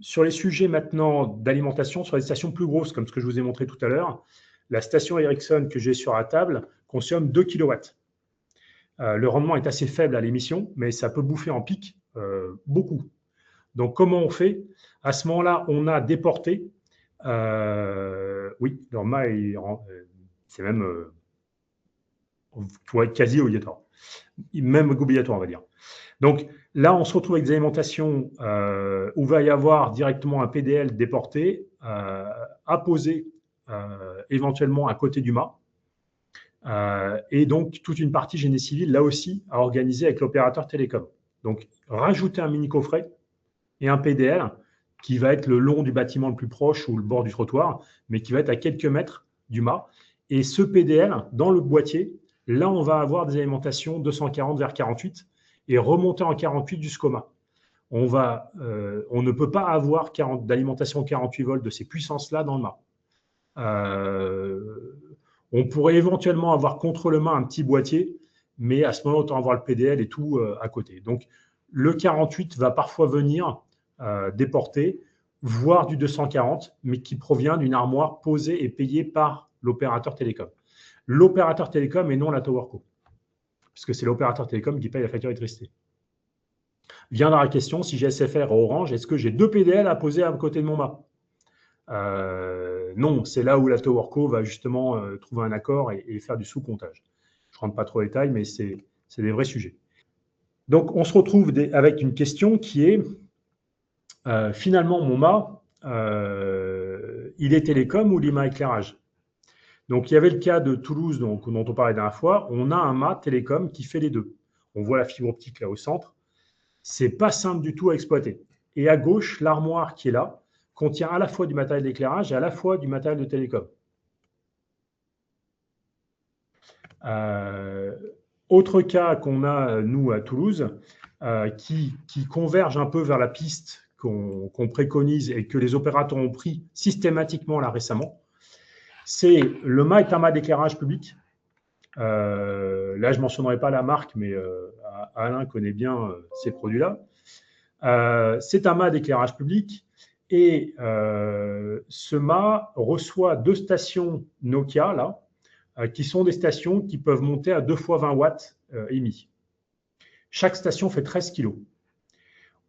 sur les sujets maintenant d'alimentation, sur les stations plus grosses, comme ce que je vous ai montré tout à l'heure, la station Ericsson que j'ai sur la table consomme 2 kW. Le rendement est assez faible à l'émission, mais ça peut bouffer en pic beaucoup. Donc, comment on fait? À ce moment-là, on a déporté. Oui, leur mât, c'est même quasi obligatoire. Même obligatoire, on va dire. Donc, là, on se retrouve avec des alimentations où il va y avoir directement un PDL déporté, apposé éventuellement à côté du mât. Et donc, toute une partie génie civil, là aussi, à organiser avec l'opérateur télécom. Donc, rajouter un mini-coffret et un PDL qui va être le long du bâtiment le plus proche ou le bord du trottoir, mais qui va être à quelques mètres du mât. Et ce PDL, dans le boîtier, là, on va avoir des alimentations 240 vers 48 et remonter en 48 jusqu'au mât. On ne peut pas avoir d'alimentation 48 volts de ces puissances-là dans le mât. On pourrait éventuellement avoir contre le mât un petit boîtier, mais à ce moment, autant avoir le PDL et tout à côté. Donc, le 48 va parfois venir déporter, voire du 240, mais qui provient d'une armoire posée et payée par l'opérateur télécom. L'opérateur télécom et non la TowerCo, puisque c'est l'opérateur télécom qui paye la facture d'électricité. Viendra la question, si j'ai SFR ou Orange, est-ce que j'ai 2 PDL à poser à côté de mon mât? Non, c'est là où la TowerCo va justement trouver un accord et faire du sous-comptage. Je ne rentre pas trop dans les détails, mais c'est des vrais sujets. Donc, on se retrouve avec une question qui est, finalement, mon mât, il est télécom ou l'IMA éclairage? Donc, il y avait le cas de Toulouse dont on parlait la dernière fois. On a un mât télécom qui fait les deux. On voit la fibre optique là au centre. Ce n'est pas simple du tout à exploiter. Et à gauche, l'armoire qui est là contient à la fois du matériel d'éclairage et à la fois du matériel de télécom. Autre cas qu'on a, nous, à Toulouse, qui converge un peu vers la piste qu'on préconise et que les opérateurs ont pris systématiquement là récemment, c'est le mât est un mât d'éclairage public. Là, je ne mentionnerai pas la marque, mais Alain connaît bien ces produits-là. C'est un mât d'éclairage public et ce mât reçoit 2 stations Nokia, là, qui sont des stations qui peuvent monter à 2 fois 20 watts émis. Chaque station fait 13 kg.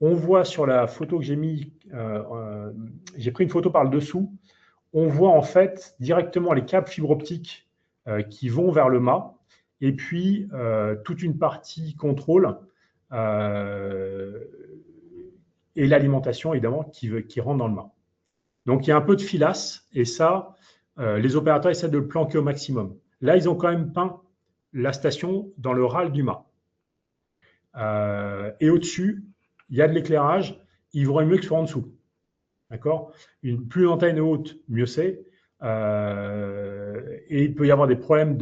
On voit sur la photo que j'ai mis, j'ai pris une photo par le dessous, on voit en fait directement les câbles fibre optique qui vont vers le mât et puis toute une partie contrôle et l'alimentation évidemment qui rentre dans le mât. Donc il y a un peu de filasse et ça, les opérateurs essaient de le planquer au maximum. Là, ils ont quand même peint la station dans le râle du mât. Et au-dessus, il y a de l'éclairage, il vaudrait mieux que ce soit en dessous. D'accord? Plus l'antenne est haute, mieux c'est. Et il peut y avoir des problèmes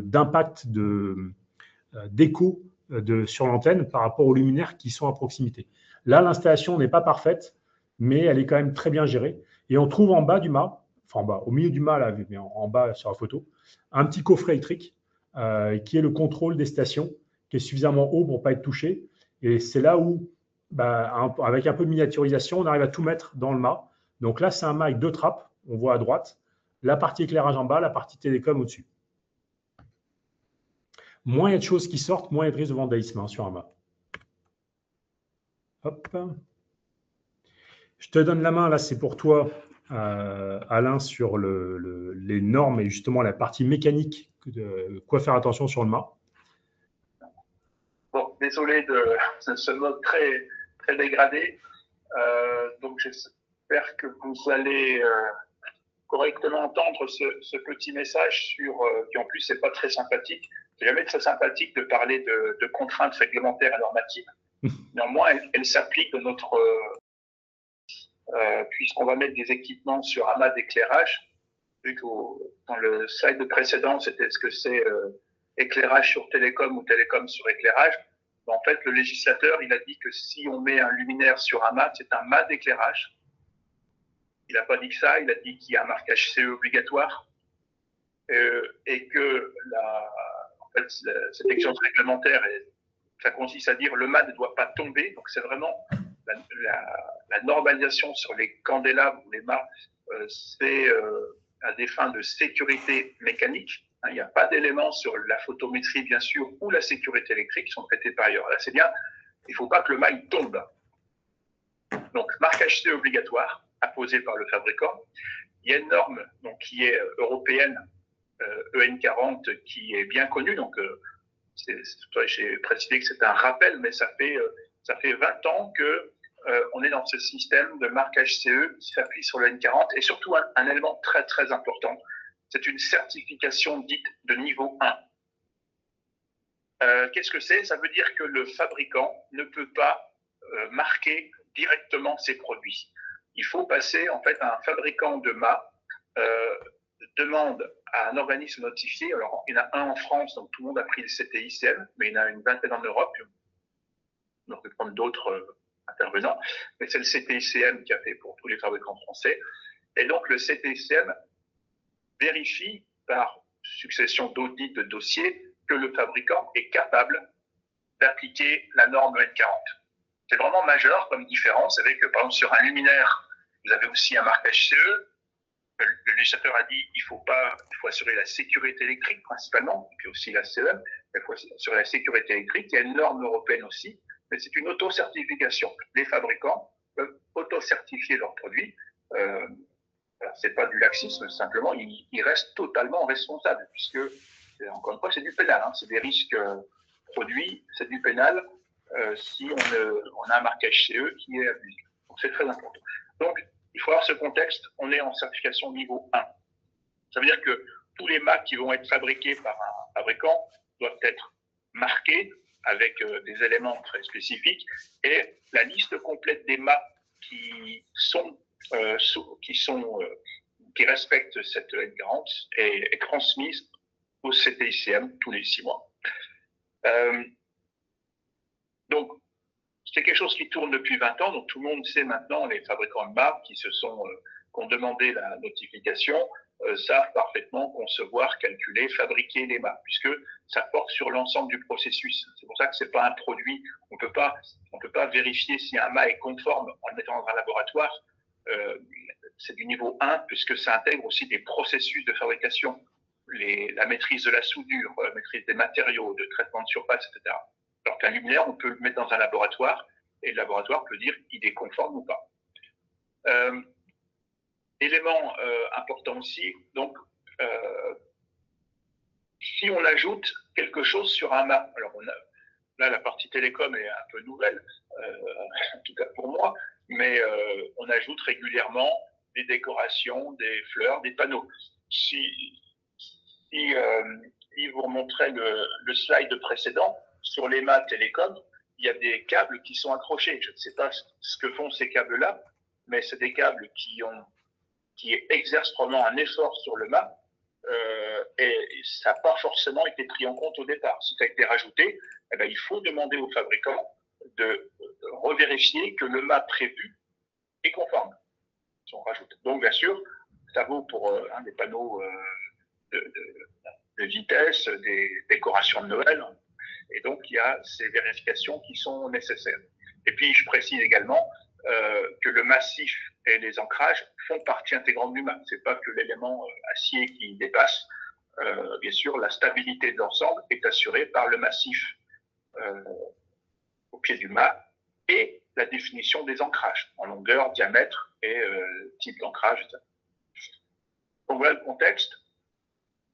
d'impact, d'écho sur l'antenne par rapport aux luminaires qui sont à proximité. Là, l'installation n'est pas parfaite, mais elle est quand même très bien gérée. Et on trouve en bas du mât, enfin en bas, au milieu du mât, là, mais en bas sur la photo, un petit coffret électrique qui est le contrôle des stations, qui est suffisamment haut pour ne pas être touché. Et c'est là où, avec un peu de miniaturisation, on arrive à tout mettre dans le mât. Donc là, c'est un mât avec 2 trappes, on voit à droite, la partie éclairage en bas, la partie télécom au-dessus. Moins il y a de choses qui sortent, moins il y a de risque de vandalisme sur un mât. Hop. Je te donne la main, là, c'est pour toi, Alain, sur les normes et justement la partie mécanique, de quoi faire attention sur le mât. Bon, désolé de ce mode très, très dégradé. Donc, j'espère que vous allez correctement entendre ce petit message qui en plus n'est pas très sympathique. C'est jamais très sympathique de parler de contraintes réglementaires et normatives. Néanmoins, elles s'appliquent de notre puisqu'on va mettre des équipements sur amas d'éclairage. Vu que dans le slide précédent, c'était ce que c'est éclairage sur télécom ou télécom sur éclairage. En fait, le législateur, il a dit que si on met un luminaire sur un mât, c'est un mât d'éclairage. Il n'a pas dit que ça, il a dit qu'il y a un marquage CE obligatoire et que cette exigence réglementaire, ça consiste à dire le mât ne doit pas tomber. Donc, c'est vraiment la normalisation sur les candélabres ou les mâts, c'est à des fins de sécurité mécanique. Il n'y a pas d'éléments sur la photométrie, bien sûr, ou la sécurité électrique qui sont traités par ailleurs. Là, c'est bien, il ne faut pas que le mât tombe. Donc, marquage C obligatoire, imposé par le fabricant. Il y a une norme donc, qui est européenne, EN40, qui est bien connue. Donc, j'ai précisé que c'est un rappel, mais ça fait 20 ans qu'on est dans ce système de marquage CE qui s'appuie sur le N40. Et surtout, un élément très, très important, c'est une certification dite de niveau 1. Qu'est-ce que c'est? Ça veut dire que le fabricant ne peut pas marquer directement ses produits. Il faut passer, en fait, un fabricant de mât demande à un organisme notifié. Alors, il y en a un en France, donc tout le monde a pris le CTICM, mais il y en a une vingtaine en Europe. Donc, on peut prendre d'autres intervenants, mais c'est le CTICM qui a fait pour tous les fabricants français. Et donc, le CTICM vérifie par succession d'audits de dossiers que le fabricant est capable d'appliquer la norme N40. C'est vraiment majeur comme différence avec, par exemple, sur un luminaire, vous avez aussi un marquage CE. Le législateur a dit il faut assurer la sécurité électrique principalement, et puis aussi la CEM, il faut assurer la sécurité électrique. Il y a une norme européenne aussi, mais c'est une auto-certification. Les fabricants peuvent auto-certifier leurs produits. C'est pas du laxisme, simplement, ils restent totalement responsables, puisque, encore une fois, c'est du pénal, c'est des risques produits, c'est du pénal si on a un marquage CE qui est abusé. Donc, c'est très important. Donc, il faut avoir ce contexte, on est en certification niveau 1. Ça veut dire que tous les mâts qui vont être fabriqués par un fabricant doivent être marqués avec des éléments très spécifiques et la liste complète des mâts qui respectent cette N40 est transmise au CTICM tous les 6 mois. Donc, c'est quelque chose qui tourne depuis 20 ans, donc tout le monde sait maintenant, les fabricants de mâts qui ont demandé la notification, savent parfaitement concevoir, calculer, fabriquer les mâts, puisque ça porte sur l'ensemble du processus. C'est pour ça que c'est pas un produit, on peut pas vérifier si un mât est conforme en le mettant dans un laboratoire. C'est du niveau 1, puisque ça intègre aussi des processus de fabrication, la maîtrise de la soudure, la maîtrise des matériaux, de traitement de surface, etc. Alors qu'un luminaire, on peut le mettre dans un laboratoire et le laboratoire peut dire il est conforme ou pas. Élément important aussi, donc, si on ajoute quelque chose sur un mât, alors là la partie télécom est un peu nouvelle, en tout cas pour moi, mais on ajoute régulièrement des décorations, des fleurs, des panneaux. Si vous remontrez le slide précédent, sur les mâts télécom, il y a des câbles qui sont accrochés. Je ne sais pas ce que font ces câbles-là, mais c'est des câbles qui exercent vraiment un effort sur le mât et ça n'a pas forcément été pris en compte au départ. Si ça a été rajouté, eh bien, il faut demander au fabricant de revérifier que le mât prévu et conforme, si on rajoute. Donc, bien sûr, ça vaut pour des panneaux de vitesse, des décorations de Noël. Et donc, il y a ces vérifications qui sont nécessaires. Et puis, je précise également que le massif et les ancrages font partie intégrante du mât. Ce n'est pas que l'élément acier qui dépasse. Bien sûr, la stabilité de l'ensemble est assurée par le massif au pied du mât et la définition des ancrages en longueur, diamètre et type d'ancrage. Donc voilà le contexte.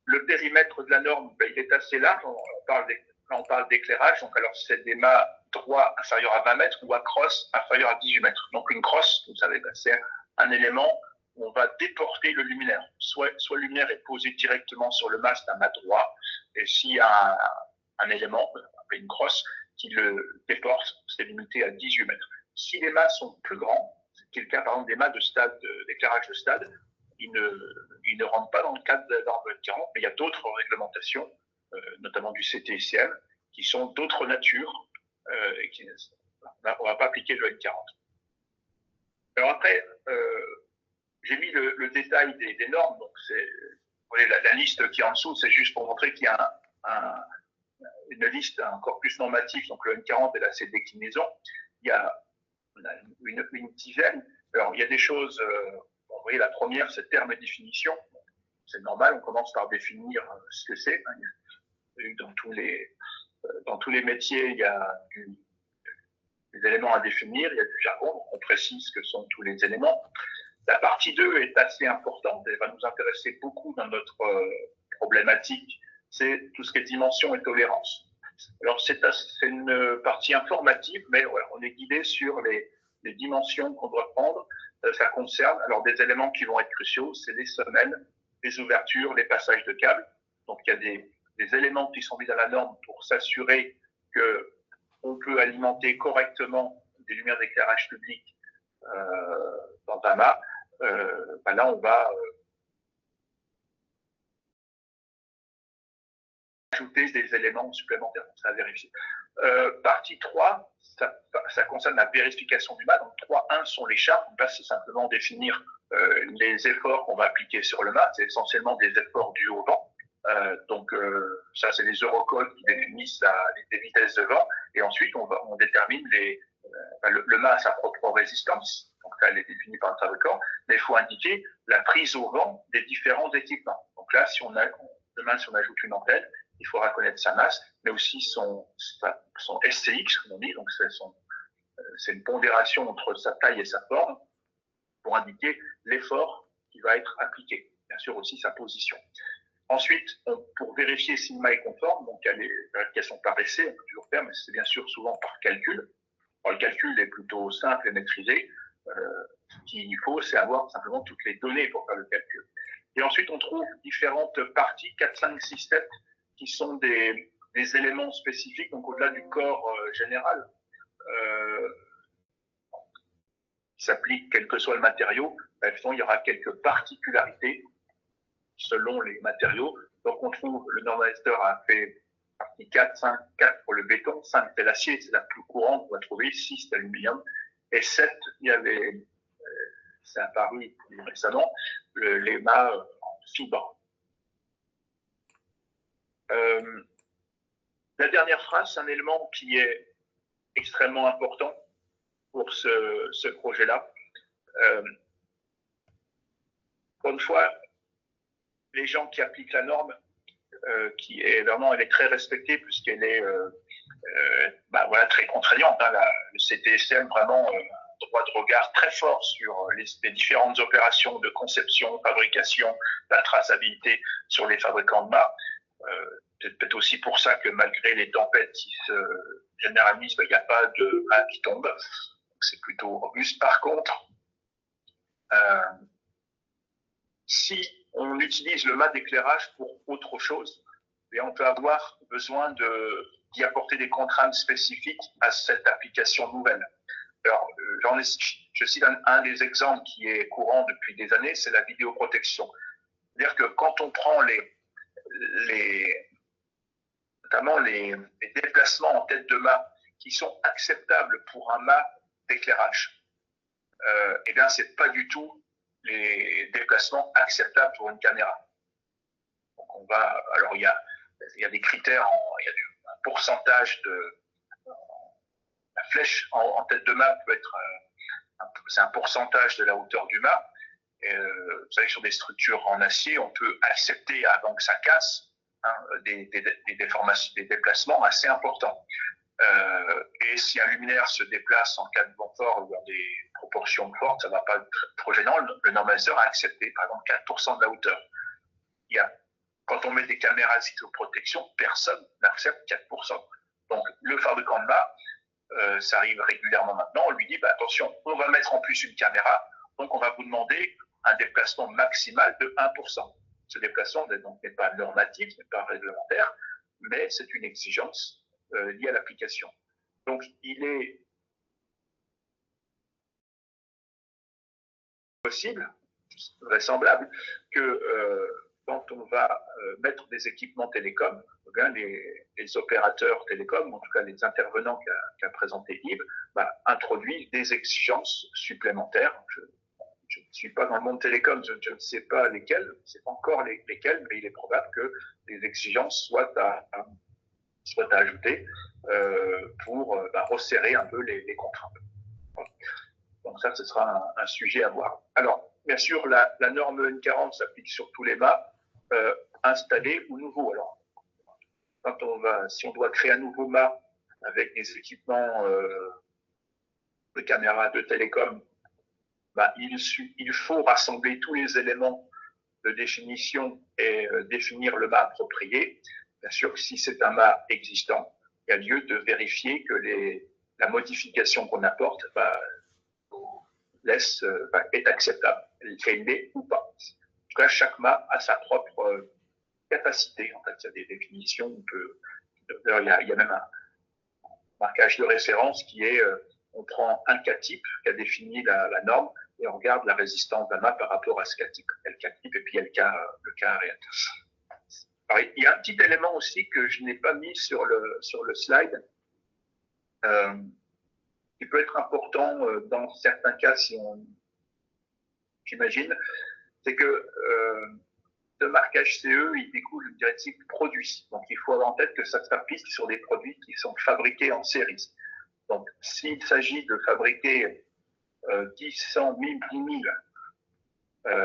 Le périmètre de la norme, il est assez large. On parle d'éclairage. Donc alors c'est des mâts droits inférieurs à 20 mètres ou à crosse inférieure à 18 mètres. Donc une crosse, vous savez, c'est un élément où on va déporter le luminaire. Soit le luminaire est posé directement sur le mast d'un mât droit, et s'il y a un élément, une crosse, qui le déporte, c'est limité à 18 mètres. Si les mâts sont plus grands, c'est le cas par exemple des mâts de stade, d'éclairage de stade, ils ne rentrent pas dans le cadre de la norme 40, mais il y a d'autres réglementations, notamment du CTCM, qui sont d'autres natures, et on ne va pas appliquer le N40. Alors après, j'ai mis le détail des normes, donc vous voyez, la liste qui est en dessous, c'est juste pour montrer qu'il y a une liste, un corpus normatif, donc le N40 et là c'est déclinaison. Il y a une dizaine. Alors il y a des choses, vous voyez, la première, c'est terme et définition. C'est normal, on commence par définir ce que c'est. Dans tous les métiers, il y a des éléments à définir, il y a du jargon, donc on précise ce que sont tous les éléments. La partie 2 est assez importante, elle va nous intéresser beaucoup dans notre problématique, c'est tout ce qui est dimension et tolérance. Alors c'est une partie informative, mais voilà, on est guidé sur les dimensions qu'on doit prendre. Ça concerne alors des éléments qui vont être cruciaux, c'est les semelles, les ouvertures, les passages de câbles. Donc il y a des éléments qui sont mis dans la norme pour s'assurer qu'on peut alimenter correctement des lumières d'éclairage public dans un mât. Là, on va ajouter des éléments supplémentaires, ça à vérifier. Partie 3, ça concerne la vérification du mât. Donc 3.1 sont les chartes. Là, c'est simplement définir les efforts qu'on va appliquer sur le mât. C'est essentiellement des efforts dus au vent. Donc ça, c'est les eurocodes qui définissent les vitesses de vent. Et ensuite, on détermine le mât a sa propre résistance. Donc là, elle est définie par le fabricant. Mais il faut indiquer la prise au vent des différents équipements. Donc là, demain, si on ajoute une antenne, il faudra connaître sa masse, mais aussi son SCX, comme on dit. Donc c'est une pondération entre sa taille et sa forme pour indiquer l'effort qui va être appliqué. Bien sûr aussi sa position. Ensuite, pour vérifier si le mât est conforme, donc il y a les vérifications par essai, on peut toujours faire, mais c'est bien sûr souvent par calcul. Alors, le calcul est plutôt simple et maîtrisé. Ce qu'il faut, c'est avoir simplement toutes les données pour faire le calcul. Et ensuite, on trouve différentes parties, 4, 5, 6, 7, qui sont des éléments spécifiques, donc au-delà du corps général, qui s'appliquent quel que soit le matériau. Il y aura quelques particularités selon les matériaux. Donc, on trouve, le normalisateur a fait partie 4, 5, 4 pour le béton, 5 c'est l'acier, c'est la plus courante, on va trouver 6 c'est l'aluminium, et 7, il y avait, c'est apparu récemment, les mâts en fibre. La dernière phrase, c'est un élément qui est extrêmement important pour ce projet-là. Encore une fois, les gens qui appliquent la norme, qui est vraiment, elle est très respectée puisqu'elle est très contraignante. Le CTSM vraiment droit de regard très fort sur les différentes opérations de conception, fabrication, la traçabilité sur les fabricants de mâts. C'est peut-être aussi pour ça que malgré les tempêtes qui se généralisent, il n'y a pas de mât qui tombe. C'est plutôt robuste. Par contre, si on utilise le mât d'éclairage pour autre chose, et on peut avoir besoin d'y apporter des contraintes spécifiques à cette application nouvelle. Alors, je cite un des exemples qui est courant depuis des années, c'est la vidéoprotection. C'est-à-dire que quand on prend notamment les déplacements en tête de mât qui sont acceptables pour un mât d'éclairage, eh bien, ce n'est pas du tout les déplacements acceptables pour une caméra. Donc, alors, il y a des critères, il y a un pourcentage de. La flèche en tête de mât peut être. C'est un pourcentage de la hauteur du mât. Vous savez, sur des structures en acier, on peut accepter, avant que ça casse, des déplacements assez importants. Et si un luminaire se déplace en cas de vent fort ou dans des proportions fortes, ça ne va pas être trop gênant. Le normaliseur a accepté, par exemple, 4% de la hauteur. Quand on met des caméras cycloprotection, personne n'accepte 4%. Donc, le fabricant de mât, ça arrive régulièrement maintenant, on lui dit, attention, on va mettre en plus une caméra, donc on va vous demander un déplacement maximal de 1%. Ce déplacement n'est pas normatif, n'est pas réglementaire, mais c'est une exigence liée à l'application. Donc, il est possible, vraisemblable, que quand on va mettre des équipements télécoms, les opérateurs télécoms, en tout cas les intervenants qu'a présenté Yves, introduisent des exigences supplémentaires. Je ne suis pas dans le monde télécom, je ne sais pas lesquelles, je ne sais pas encore lesquelles, mais il est probable que les exigences soient à ajouter pour resserrer un peu les contraintes. Voilà. Donc ça, ce sera un sujet à voir. Alors, bien sûr, la norme N40 s'applique sur tous les mâts, installés ou nouveaux. Alors, si on doit créer un nouveau mât avec des équipements de caméras de télécom, il faut rassembler tous les éléments de définition et définir le mât approprié. Bien sûr, si c'est un mât existant, il y a lieu de vérifier que la modification qu'on apporte est acceptable, qu'elle l'est ou pas. En tout cas, chaque mât a sa propre capacité. En fait, il y a des définitions. Il y a même un marquage de référence qui est on prend un cas-type qui a défini la norme et on regarde la résistance d'un mât par rapport à ce cas-type. Il y a le cas-type et puis il y a le cas réel. Alors, il y a un petit élément aussi que je n'ai pas mis sur le slide, qui peut être important dans certains cas, j'imagine, c'est que de marquage CE, il découle une directive produit. Donc, il faut avoir en tête que ça s'applique sur des produits qui sont fabriqués en série. Donc, s'il s'agit de fabriquer 10, 100, 1000, 10 000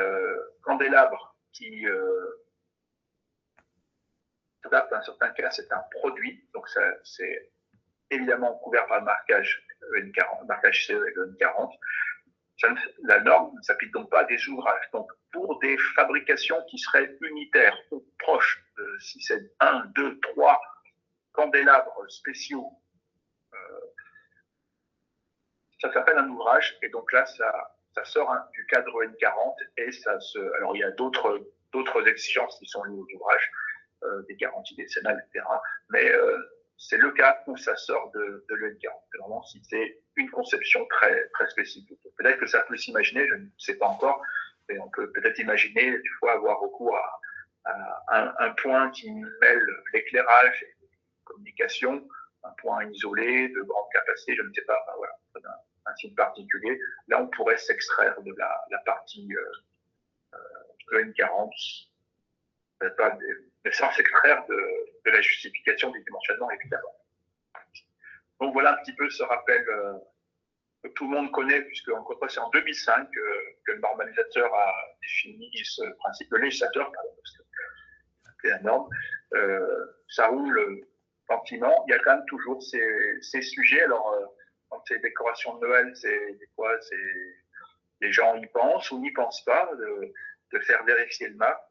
candélabres qui s'adaptent à un certain cas, c'est un produit. Donc, c'est évidemment couvert par le marquage N40, marquage CE et le N40. La norme ne s'applique donc pas à des ouvrages. Donc, pour des fabrications qui seraient unitaires ou proches, si c'est 1, 2, 3 candélabres spéciaux, ça s'appelle un ouvrage. Et donc là, ça sort du cadre N40 et alors il y a d'autres exigences qui sont liées aux ouvrages, des garanties décennales, etc. Mais c'est le cas où ça sort de l'N40. C'est vraiment si c'est une conception très, très spécifique. Peut-être que ça peut s'imaginer, je ne sais pas encore, mais on peut peut-être imaginer des fois avoir recours à un point qui mêle l'éclairage et la communication, un point isolé de grande capacité, je ne sais pas, voilà, un signe particulier. Là, on pourrait s'extraire de la partie N40, mais sans s'extraire de la justification du dimensionnement, évidemment. Donc voilà un petit peu ce rappel que tout le monde connaît, puisque encore c'est en 2005 que le normalisateur a défini ce principe, le législateur, pardon, parce que c'est la norme. Ça roule gentiment. Il y a quand même toujours ces sujets. Alors, quand c'est décoration de Noël, des fois, les gens y pensent ou n'y pensent pas, de faire vérifier le mât.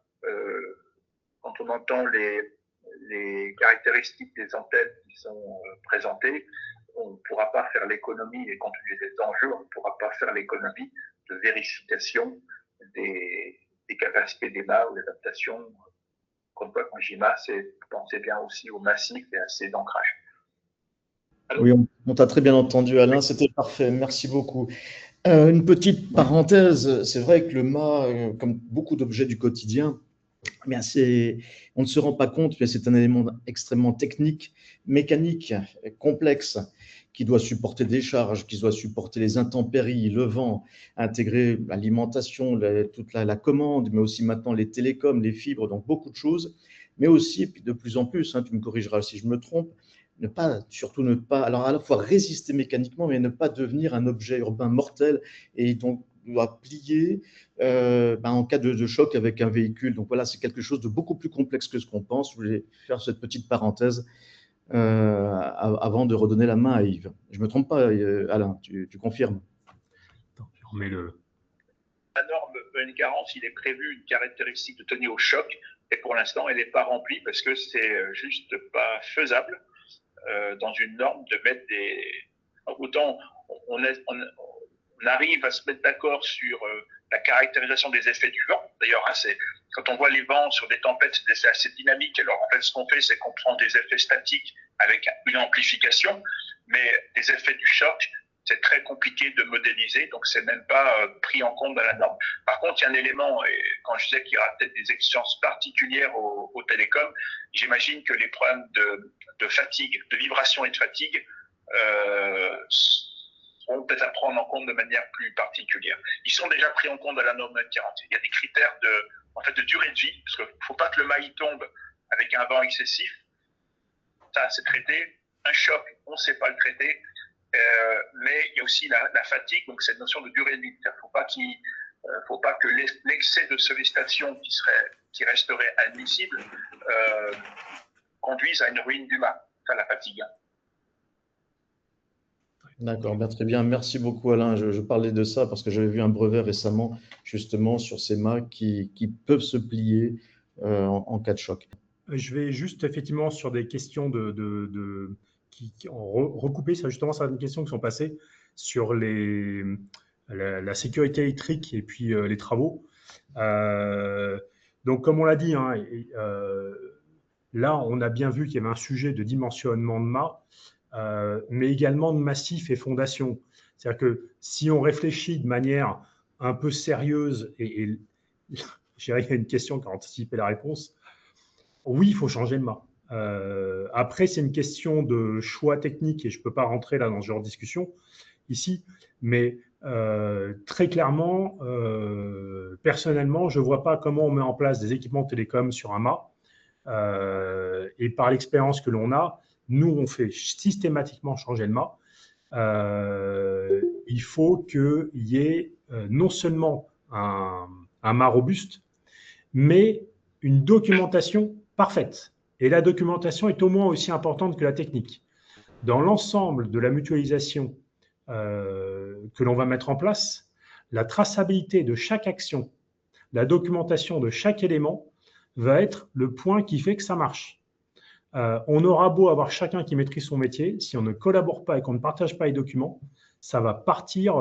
Quand on entend les caractéristiques des antennes qui sont présentées, on ne pourra pas faire l'économie, et compte tenu des enjeux, on ne pourra pas faire l'économie de vérification des capacités des mâts ou d'adaptation. Quand je dis mât, pensez bien aussi au massif et à ses ancrages. Alors, oui, on t'a très bien entendu, Alain, c'était parfait, merci beaucoup. Une petite parenthèse, c'est vrai que le mât, comme beaucoup d'objets du quotidien, Eh bien, on ne se rend pas compte, mais c'est un élément extrêmement technique, mécanique, complexe, qui doit supporter des charges, qui doit supporter les intempéries, le vent, intégrer l'alimentation, toute la commande, mais aussi maintenant les télécoms, les fibres, donc beaucoup de choses. Mais aussi, et puis de plus en plus, tu me corrigeras si je me trompe, surtout ne pas, alors à la fois résister mécaniquement, mais ne pas devenir un objet urbain mortel et donc doit plier en cas de choc avec un véhicule. Donc voilà, c'est quelque chose de beaucoup plus complexe que ce qu'on pense. Je voulais faire cette petite parenthèse avant de redonner la main à Yves. Je ne me trompe pas, Alain, tu confirmes? Je remets le... La norme EN40, il est prévu une caractéristique de tenue au choc, et pour l'instant, elle n'est pas remplie parce que c'est juste pas faisable dans une norme de mettre des... Autant on arrive à se mettre d'accord sur la caractérisation des effets du vent. D'ailleurs, quand on voit les vents sur des tempêtes, c'est assez dynamique. Alors, en fait, ce qu'on fait, c'est qu'on prend des effets statiques avec une amplification, mais les effets du choc, c'est très compliqué de modéliser, donc c'est même pas pris en compte dans la norme. Par contre, il y a un élément, et quand je disais qu'il y aura peut-être des exigences particulières aux télécoms, j'imagine que les problèmes de fatigue, de vibration et de fatigue seront peut-être à prendre en compte de manière plus particulière. Ils sont déjà pris en compte dans la norme 40. Il y a des critères de durée de vie, parce qu'il ne faut pas que le maïs tombe avec un vent excessif. Ça, c'est traité. Un choc, on ne sait pas le traiter. Mais il y a aussi la fatigue, donc cette notion de durée de vie. Il ne faut pas que l'excès de sollicitation qui resterait admissible conduise à une ruine du mât. Ça, la fatigue. D'accord, très bien. Merci beaucoup, Alain. Je parlais de ça parce que j'avais vu un brevet récemment, justement, sur ces mâts qui peuvent se plier en cas de choc. Je vais juste, effectivement, sur des questions qui ont recoupé, ça, justement, certaines questions qui sont passées sur la sécurité électrique et puis les travaux. Donc, comme on l'a dit, hein, là, on a bien vu qu'il y avait un sujet de dimensionnement de mât, mais également de massif et fondation. C'est-à-dire que si on réfléchit de manière un peu sérieuse, et je dirais qu'il y a une question qui a anticipé la réponse, oui, il faut changer le mât. Après, c'est une question de choix technique et je ne peux pas rentrer là dans ce genre de discussion ici, mais très clairement, personnellement, je ne vois pas comment on met en place des équipements télécoms sur un mât. Et par l'expérience que l'on a, nous, on fait systématiquement changer le mât. Il faut qu'il y ait non seulement un mât robuste, mais une documentation parfaite. Et la documentation est au moins aussi importante que la technique. Dans l'ensemble de la mutualisation que l'on va mettre en place, la traçabilité de chaque action, la documentation de chaque élément va être le point qui fait que ça marche. On aura beau avoir chacun qui maîtrise son métier, si on ne collabore pas et qu'on ne partage pas les documents, ça va partir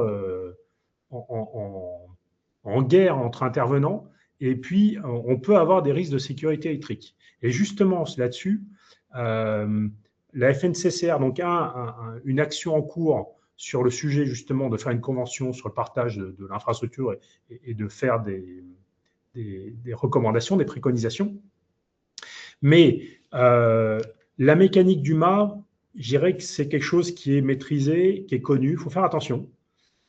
en guerre entre intervenants et puis on peut avoir des risques de sécurité électrique. Et justement, là-dessus, la FNCCR, donc une action en cours sur le sujet justement de faire une convention sur le partage de l'infrastructure et de faire des recommandations, des préconisations. Mais la mécanique du mât, je dirais que c'est quelque chose qui est maîtrisé, qui est connu. Il faut faire attention.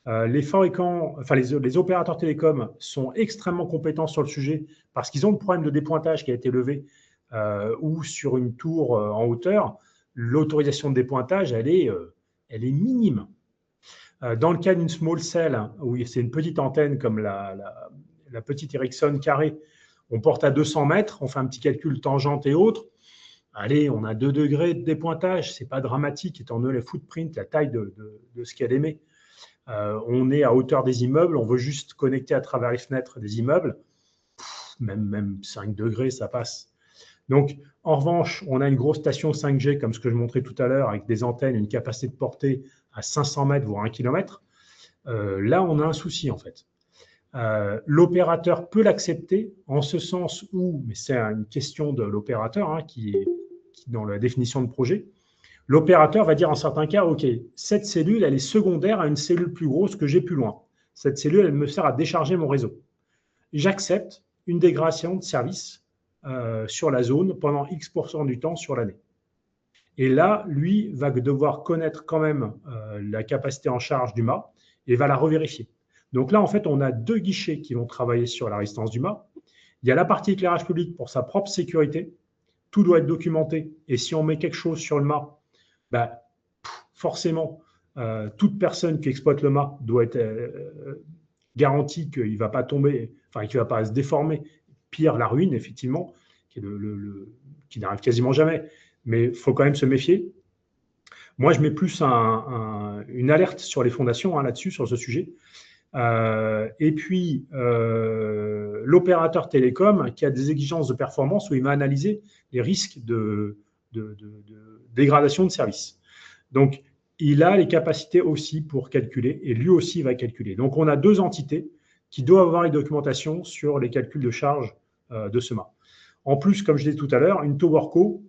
Les fabricants, enfin les opérateurs télécoms sont extrêmement compétents sur le sujet parce qu'ils ont le problème de dépointage qui a été levé ou sur une tour en hauteur, l'autorisation de dépointage, elle est minime. Dans le cas d'une small cell, où c'est une petite antenne comme la petite Ericsson carrée, on porte à 200 mètres, on fait un petit calcul tangente et autres. Allez, on a 2 degrés de dépointage, ce n'est pas dramatique étant donné le footprint, la taille de ce qu'elle émet. On est à hauteur des immeubles, on veut juste connecter à travers les fenêtres des immeubles. Même 5 degrés, ça passe. Donc, en revanche, on a une grosse station 5G, comme ce que je montrais tout à l'heure, avec des antennes, une capacité de portée à 500 mètres, voire 1 km. Là, on a un souci, en fait. L'opérateur peut l'accepter en ce sens où, mais c'est une question de l'opérateur qui est dans la définition de projet, l'opérateur va dire en certains cas, OK, cette cellule, elle est secondaire à une cellule plus grosse que j'ai plus loin. Cette cellule, elle me sert à décharger mon réseau. J'accepte une dégradation de service sur la zone pendant X% du temps sur l'année. Et là, lui va devoir connaître quand même la capacité en charge du mât et va la revérifier. Donc là, en fait, on a 2 guichets qui vont travailler sur la résistance du mât. Il y a la partie éclairage public pour sa propre sécurité. Tout doit être documenté. Et si on met quelque chose sur le mât, bah, forcément, toute personne qui exploite le mât doit être garantie qu'il ne va pas tomber, enfin, qu'il ne va pas se déformer. Pire, la ruine, effectivement, qui n'arrive quasiment jamais. Mais il faut quand même se méfier. Moi, je mets plus une alerte sur les fondations là-dessus, sur ce sujet. Et puis, l'opérateur télécom qui a des exigences de performance où il va analyser les risques de dégradation de service. Donc, il a les capacités aussi pour calculer et lui aussi va calculer. Donc, on a 2 entités qui doivent avoir les documentations sur les calculs de charge de ce mât. En plus, comme je l'ai dit tout à l'heure, une Towerco,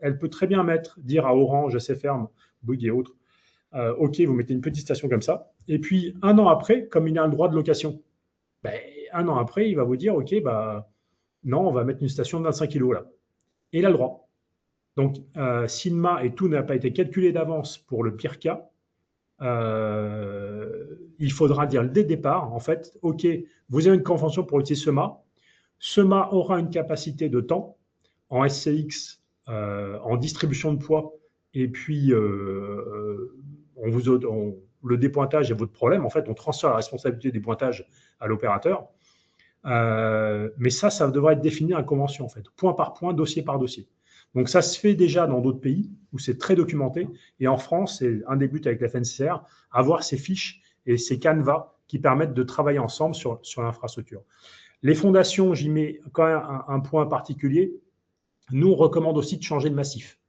elle peut très bien dire à Orange, SFR, Bouygues et autres, OK, vous mettez une petite station comme ça. Et puis, 1 an après, comme il a un droit de location, 1 an après, il va vous dire, OK, non, on va mettre une station de 25 kg là. Et il a le droit. Donc, si le mât et tout n'a pas été calculé d'avance pour le pire cas, il faudra dire dès le départ, en fait, OK, vous avez une convention pour utiliser ce mât. Ce mât aura une capacité de temps en SCX, en distribution de poids, et puis le dépointage est votre problème. En fait, on transfère la responsabilité des pointages à l'opérateur. Mais ça devra être défini à la convention, en fait, point par point, dossier par dossier. Donc, ça se fait déjà dans d'autres pays où c'est très documenté. Et en France, c'est un des buts avec la FNCR, avoir ces fiches et ces canevas qui permettent de travailler ensemble sur l'infrastructure. Les fondations, j'y mets quand même un point particulier. Nous, on recommande aussi de changer de massif.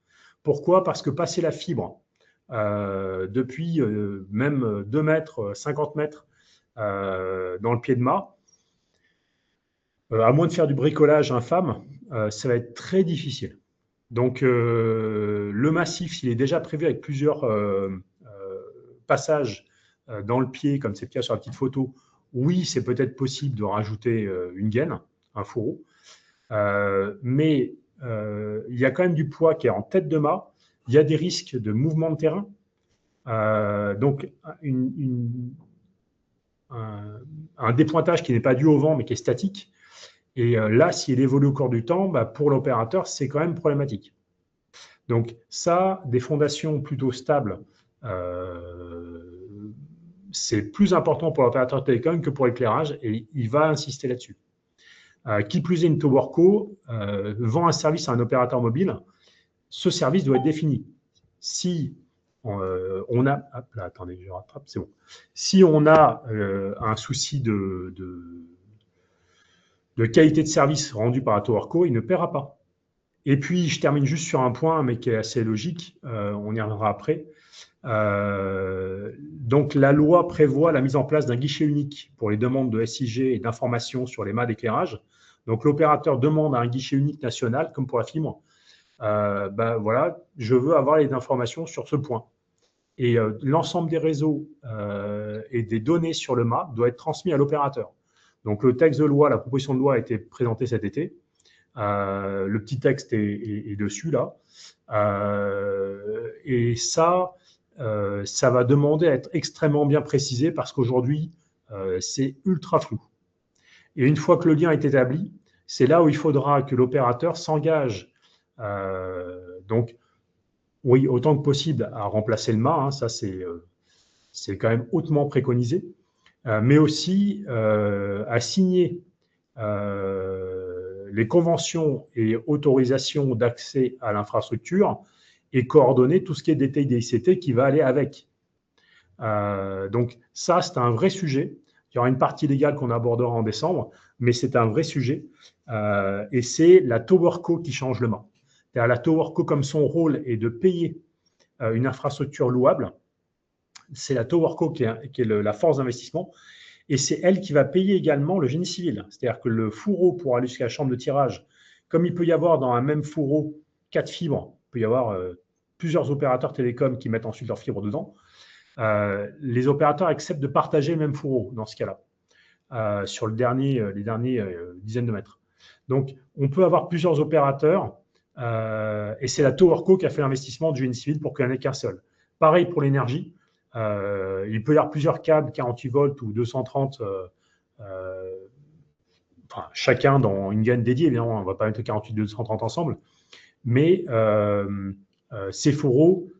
Pourquoi? Parce que passer la fibre depuis même 2 mètres, 50 mètres dans le pied de mât, à moins de faire du bricolage infâme, ça va être très difficile. Donc, le massif, s'il est déjà prévu avec plusieurs passages dans le pied, comme c'est le cas sur la petite photo, oui, c'est peut-être possible de rajouter une gaine, un fourreau, mais il y a quand même du poids qui est en tête de mât, il y a des risques de mouvement de terrain, donc un dépointage qui n'est pas dû au vent mais qui est statique, et là, s'il évolue au cours du temps, pour l'opérateur, c'est quand même problématique. Donc ça, des fondations plutôt stables, c'est plus important pour l'opérateur télécom que pour l'éclairage, et il va insister là-dessus. Qui plus est, une Towerco vend un service à un opérateur mobile. Ce service doit être défini. Si on a... Hop là, attendez, je rattrape, c'est bon. Si on a un souci de qualité de service rendu par la Towerco, il ne paiera pas. Et puis, je termine juste sur un point, mais qui est assez logique, on y reviendra après. Donc, la loi prévoit la mise en place d'un guichet unique pour les demandes de SIG et d'informations sur les mâts d'éclairage. Donc, l'opérateur demande à un guichet unique national, comme pour la fibre, voilà, je veux avoir les informations sur ce point. Et l'ensemble des réseaux et des données sur le mât doit être transmis à l'opérateur. Donc, le texte de loi, la proposition de loi a été présentée cet été. Le petit texte est dessus, là. Et ça va demander à être extrêmement bien précisé parce qu'aujourd'hui, c'est ultra flou. Et une fois que le lien est établi, c'est là où il faudra que l'opérateur s'engage, donc, oui, autant que possible à remplacer le mât, hein, ça c'est quand même hautement préconisé, mais aussi à signer les conventions et autorisations d'accès à l'infrastructure et coordonner tout ce qui est détail des ICT qui va aller avec. Donc ça, c'est un vrai sujet. Il y aura une partie légale qu'on abordera en décembre, mais c'est un vrai sujet. Et c'est la Towerco qui change le mât. La Towerco, comme son rôle est de payer une infrastructure louable, c'est la Towerco qui est la force d'investissement. Et c'est elle qui va payer également le génie civil. C'est-à-dire que le fourreau pour aller jusqu'à la chambre de tirage, comme il peut y avoir dans un même fourreau 4 fibres, il peut y avoir plusieurs opérateurs télécoms qui mettent ensuite leurs fibres dedans, les opérateurs acceptent de partager le même fourreau dans ce cas-là, sur les derniers dizaines de mètres. Donc, on peut avoir plusieurs opérateurs et c'est la TowerCo qui a fait l'investissement du génie civil pour qu'il n'y en ait qu'un seul. Pareil pour l'énergie. Il peut y avoir plusieurs câbles 48 volts ou 230, enfin, chacun dans une gaine dédiée, évidemment, on ne va pas mettre 48 et 230 ensemble, mais ces fourreaux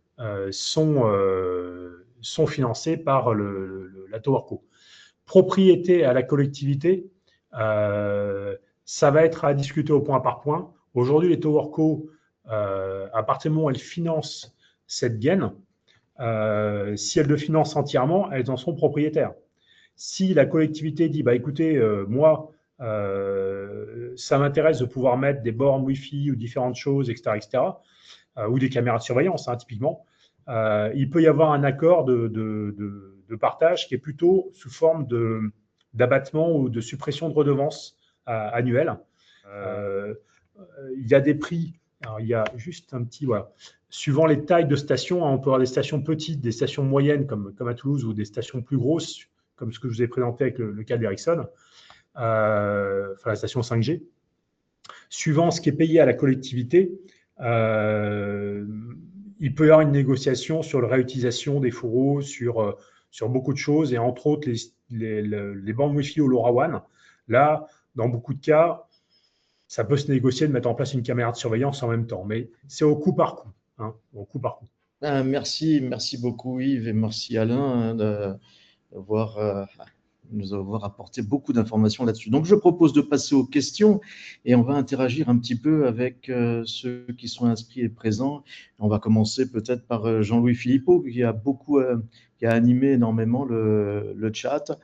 sont financés par la TowerCo. Propriété à la collectivité, ça va être à discuter au point par point. Aujourd'hui, les TowerCo, à partir du moment où elles financent cette gaine, si elles le financent entièrement, elles en sont propriétaires. Si la collectivité dit, bah, écoutez, moi, ça m'intéresse de pouvoir mettre des bornes Wi-Fi ou différentes choses, etc., ou des caméras de surveillance, hein, typiquement, il peut y avoir un accord de partage qui est plutôt sous forme d'abattement ou de suppression de redevances annuelles. Il y a des prix. Alors, il y a juste un petit, voilà. Suivant les tailles de stations, hein, on peut avoir des stations petites, des stations moyennes comme à Toulouse ou des stations plus grosses, comme ce que je vous ai présenté avec le cas d'Ericsson, enfin la station 5G. Suivant ce qui est payé à la collectivité, il peut y avoir une négociation sur la réutilisation des fourreaux, sur beaucoup de choses, et entre autres les bandes Wi-Fi au LoRaWAN. Là, dans beaucoup de cas, ça peut se négocier de mettre en place une caméra de surveillance en même temps, mais c'est au coup par coup. Hein, au coup par coup. Merci beaucoup Yves et merci Alain nous avoir apporté beaucoup d'informations là-dessus. Donc je propose de passer aux questions et on va interagir un petit peu avec ceux qui sont inscrits et présents. On va commencer peut-être par Jean-Louis Philippot qui a animé énormément le chat.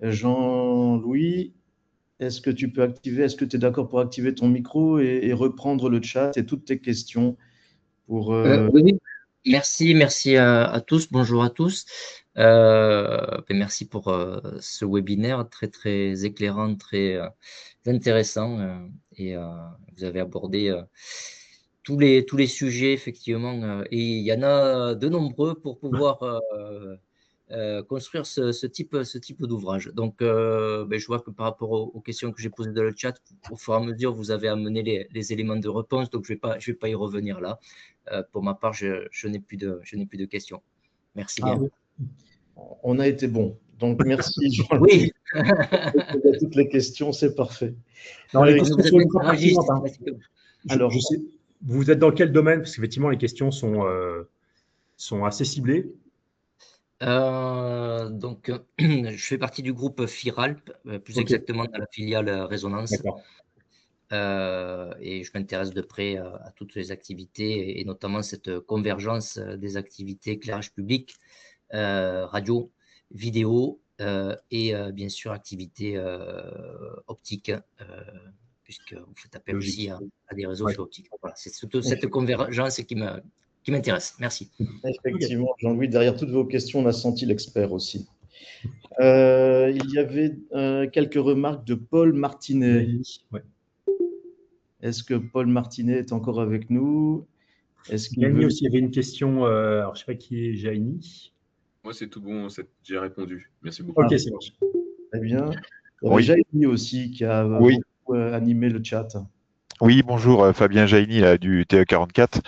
Jean-Louis, est-ce que tu es d'accord pour activer ton micro et reprendre le chat et toutes tes questions pour, Oui. Merci à tous. Bonjour à tous. Merci pour ce webinaire très éclairant, très intéressant. Et vous avez abordé tous les sujets, effectivement. Et il y en a de nombreux pour pouvoir construire ce type d'ouvrage. Donc, je vois que par rapport aux questions que j'ai posées dans le chat, au fur et à mesure, vous avez amené les éléments de réponse. Donc, je vais pas y revenir là. Pour ma part, je n'ai plus de questions. Merci bien. On a été bon. Donc, merci Oui. Jean-Louis. Toutes les questions, c'est parfait. Non, les questions sont ultra pertinentes. Hein. Alors, je sais, vous êtes dans quel domaine? Parce qu'effectivement, les questions sont assez ciblées. Donc, je fais partie du groupe FIRALP, plus exactement dans la filiale Résonance. Et je m'intéresse de près à toutes les activités et notamment cette convergence des activités éclairage public, radio, vidéo et bien sûr activités optiques, puisque vous faites appel aussi à des réseaux optiques. Voilà, c'est surtout cette convergence qui m'intéresse. Merci. Effectivement, Jean-Louis, derrière toutes vos questions, on a senti l'expert aussi. Il y avait quelques remarques de Paul Martinet. Ouais. Est-ce que Paul Martinet est encore avec nous? Jaini aussi, il y avait une question, alors je ne sais pas qui est Jaini. Moi, c'est tout bon, j'ai répondu. Merci beaucoup. Ok, c'est bon. Très bien. Il y avait Jaini aussi qui a beaucoup animé le chat. Oui, bonjour, Fabien Jaini là, du TE44.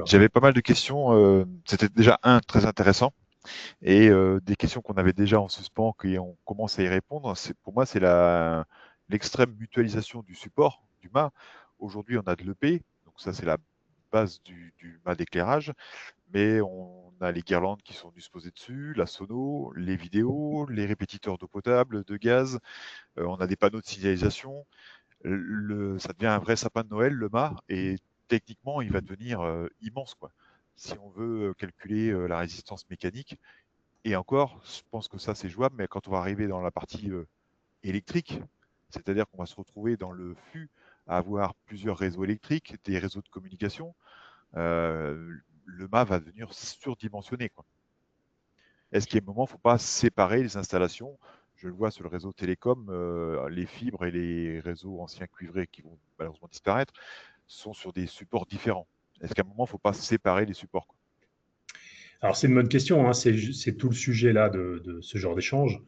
J'avais pas mal de questions. C'était déjà très intéressant. Et des questions qu'on avait déjà en suspens, qu'on commence à y répondre. Pour moi, c'est l'extrême mutualisation du support, du mât. Aujourd'hui, on a de l'EP, donc ça, c'est la base du mât d'éclairage. Mais on a les guirlandes qui sont disposées dessus, la sono, les vidéos, les répétiteurs d'eau potable, de gaz. On a des panneaux de signalisation. Ça devient un vrai sapin de Noël, le mât, et techniquement, il va devenir immense, quoi. Si on veut calculer la résistance mécanique, et encore, je pense que ça, c'est jouable, mais quand on va arriver dans la partie électrique, c'est-à-dire qu'on va se retrouver dans le flux à avoir plusieurs réseaux électriques, des réseaux de communication, le mât va devenir surdimensionné, quoi. Est-ce qu'il y a un moment, il ne faut pas séparer les installations? Je le vois sur le réseau télécom, les fibres et les réseaux anciens cuivrés qui vont malheureusement disparaître sont sur des supports différents. Est-ce qu'à un moment, il ne faut pas séparer les supports, quoi? Alors, c'est une bonne question. Hein. C'est tout le sujet là de ce genre d'échange.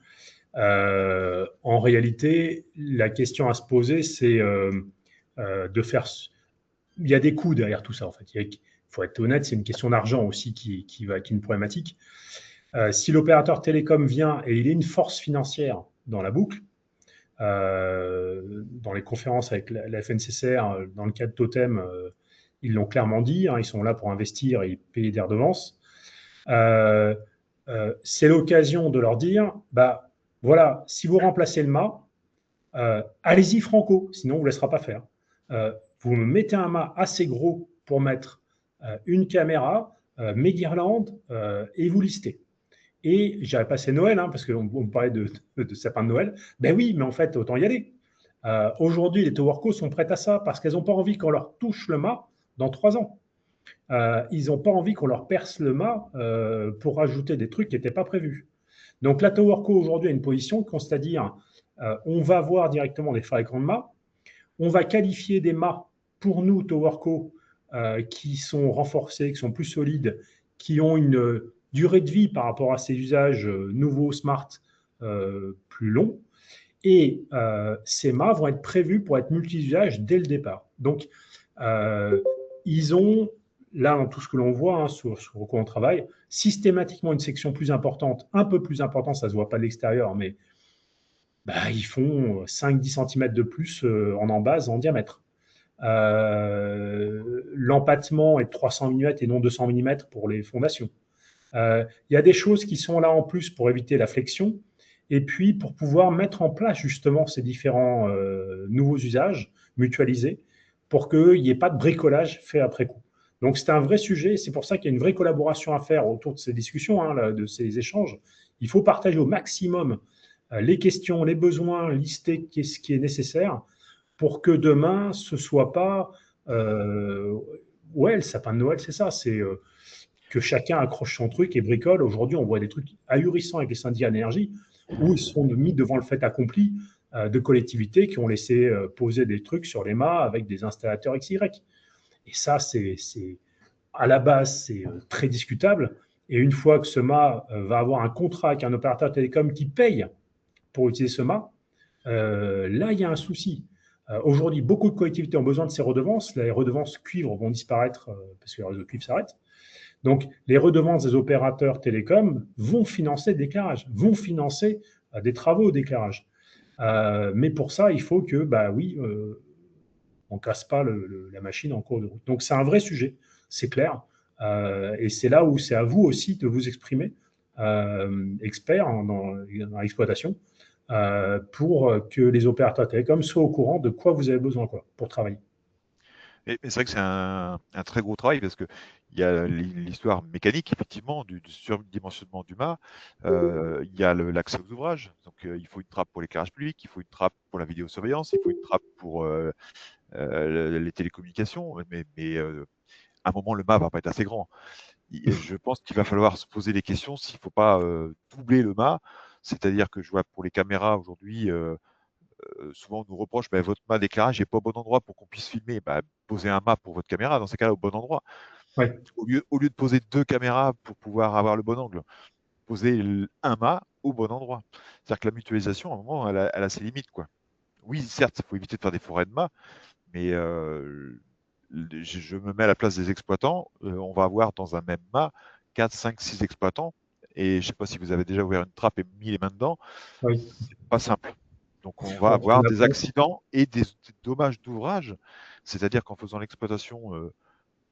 En réalité, la question à se poser, c'est de faire… Il y a des coûts derrière tout ça, en fait. Il faut être honnête, c'est une question d'argent aussi qui va être une problématique. Si l'opérateur télécom vient et il est une force financière dans la boucle, dans les conférences avec la FNCCR, dans le cas de Totem, ils l'ont clairement dit, hein, ils sont là pour investir et payer des redevances. C'est l'occasion de leur dire, bah, voilà, si vous remplacez le mât, allez-y franco, sinon on ne vous laissera pas faire. Vous me mettez un mât assez gros pour mettre une caméra, mes guirlandes, et vous listez. Et j'avais passé Noël, hein, parce qu'on me parlait de sapin de Noël. Ben oui, mais en fait, autant y aller. Aujourd'hui, les towercos sont prêtes à ça parce qu'elles n'ont pas envie qu'on leur touche le mât dans 3 ans. Ils n'ont pas envie qu'on leur perce le mât pour rajouter des trucs qui n'étaient pas prévus. Donc la towerco aujourd'hui a une position qui consiste à dire on va voir directement les fabricants de mâts, on va qualifier des mâts pour nous, towerco, qui sont renforcés, qui sont plus solides, qui ont une durée de vie par rapport à ces usages nouveaux, smart, plus longs. Et ces mâts vont être prévus pour être multi-usages dès le départ. Donc, ils ont, là, dans tout ce que l'on voit hein, sur quoi on travaille, systématiquement une section plus importante, un peu plus importante, ça ne se voit pas de l'extérieur, mais bah, ils font 5-10 cm de plus en embase, en diamètre. L'empattement est de 300 mm et non 200 mm pour les fondations. Il y a des choses qui sont là en plus pour éviter la flexion et puis pour pouvoir mettre en place justement ces différents nouveaux usages mutualisés pour qu'il n'y ait pas de bricolage fait après coup. Donc c'est un vrai sujet, c'est pour ça qu'il y a une vraie collaboration à faire autour de ces discussions, hein, là, de ces échanges. Il faut partager au maximum les questions, les besoins, lister ce qui est nécessaire pour que demain, ce ne soit pas… ouais, le sapin de Noël, c'est ça, c'est… que chacun accroche son truc et bricole. Aujourd'hui, on voit des trucs ahurissants avec les syndicats d'énergie où ils sont mis devant le fait accompli de collectivités qui ont laissé poser des trucs sur les mâts avec des installateurs XY. Et ça, c'est à la base, c'est très discutable. Et une fois que ce mât va avoir un contrat avec un opérateur télécom qui paye pour utiliser ce mât, là, il y a un souci. Aujourd'hui, beaucoup de collectivités ont besoin de ces redevances. Les redevances cuivre vont disparaître parce que les réseaux de cuivre s'arrêtent. Donc, les redevances des opérateurs télécoms vont financer le déclarage, vont financer des travaux au déclarage. Mais pour ça, il faut que, bah oui, on ne casse pas la machine en cours de route. Donc, c'est un vrai sujet, c'est clair. Et c'est là où c'est à vous aussi de vous exprimer, experts dans l'exploitation, pour que les opérateurs télécoms soient au courant de quoi vous avez besoin pour travailler. Mais c'est vrai que c'est un très gros travail parce qu'il y a l'histoire mécanique, effectivement, du surdimensionnement du mât. Il y a l'accès aux ouvrages. Donc, il faut une trappe pour l'éclairage public, il faut une trappe pour la vidéosurveillance, il faut une trappe pour les télécommunications. Mais à un moment, le mât va pas être assez grand. Je pense qu'il va falloir se poser les questions s'il ne faut pas doubler le mât. C'est-à-dire que je vois pour les caméras aujourd'hui, souvent on nous reproche votre mât d'éclairage n'est pas au bon endroit pour qu'on puisse filmer. Posez un mât pour votre caméra, dans ces cas-là, au bon endroit. Ouais. Au lieu de poser 2 caméras pour pouvoir avoir le bon angle, posez un mât au bon endroit. C'est-à-dire que la mutualisation, à un moment, elle a ses limites, quoi. Oui, certes, il faut éviter de faire des forêts de mâts, mais je me mets à la place des exploitants. On va avoir dans un même mât 4, 5, 6 exploitants. Et je ne sais pas si vous avez déjà ouvert une trappe et mis les mains dedans. Oui. C'est pas simple. Donc, on va avoir des accidents et des dommages d'ouvrage. C'est-à-dire qu'en faisant l'exploitation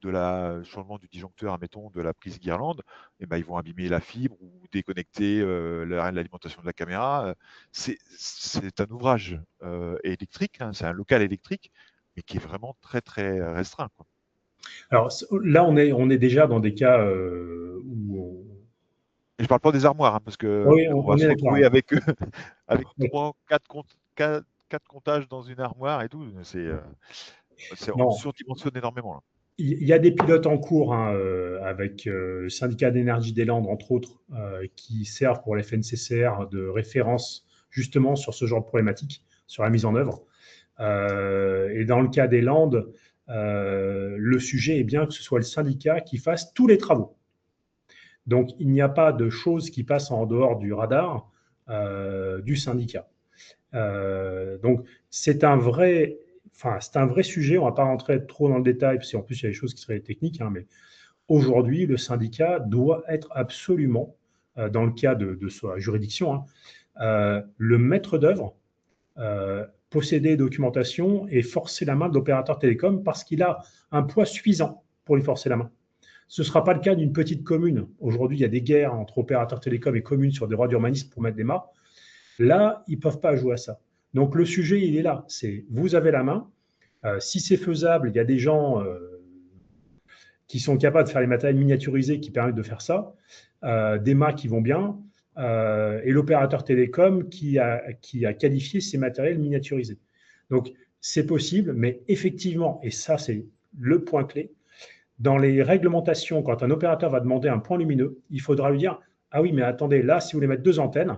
de la changement du disjoncteur, admettons, de la prise guirlande, ils vont abîmer la fibre ou déconnecter l'alimentation de la caméra. C'est un ouvrage électrique, hein, c'est un local électrique, mais qui est vraiment très, très restreint, quoi. Alors là, on est déjà dans des cas où… Et je ne parle pas des armoires, hein, parce qu'on oui, va se retrouver avec 3, 4 comptages dans une armoire et tout. On surdimensionne énormément, là. Il y a des pilotes en cours hein, avec le syndicat d'énergie des Landes, entre autres, qui servent pour la FNCCR de référence justement sur ce genre de problématique, sur la mise en œuvre. Et dans le cas des Landes, le sujet est bien que ce soit le syndicat qui fasse tous les travaux. Donc, il n'y a pas de choses qui passent en dehors du radar du syndicat. Donc, c'est un vrai sujet. On ne va pas rentrer trop dans le détail, parce qu'en plus, il y a des choses qui seraient techniques, hein, mais aujourd'hui, le syndicat doit être absolument, dans le cas de sa juridiction, hein, le maître d'œuvre, posséder documentation et forcer la main de l'opérateur télécom parce qu'il a un poids suffisant pour lui forcer la main. Ce ne sera pas le cas d'une petite commune. Aujourd'hui, il y a des guerres entre opérateurs télécoms et communes sur des droits d'urbanisme pour mettre des mâts. Là, ils ne peuvent pas jouer à ça. Donc, le sujet, il est là. C'est vous avez la main. Si c'est faisable, il y a des gens qui sont capables de faire les matériels miniaturisés qui permettent de faire ça, des mâts qui vont bien, et l'opérateur télécom qui a qualifié ces matériels miniaturisés. Donc, c'est possible, mais effectivement, et ça, c'est le point clé, dans les réglementations, quand un opérateur va demander un point lumineux, il faudra lui dire « Ah oui, mais attendez, là, si vous voulez mettre 2 antennes,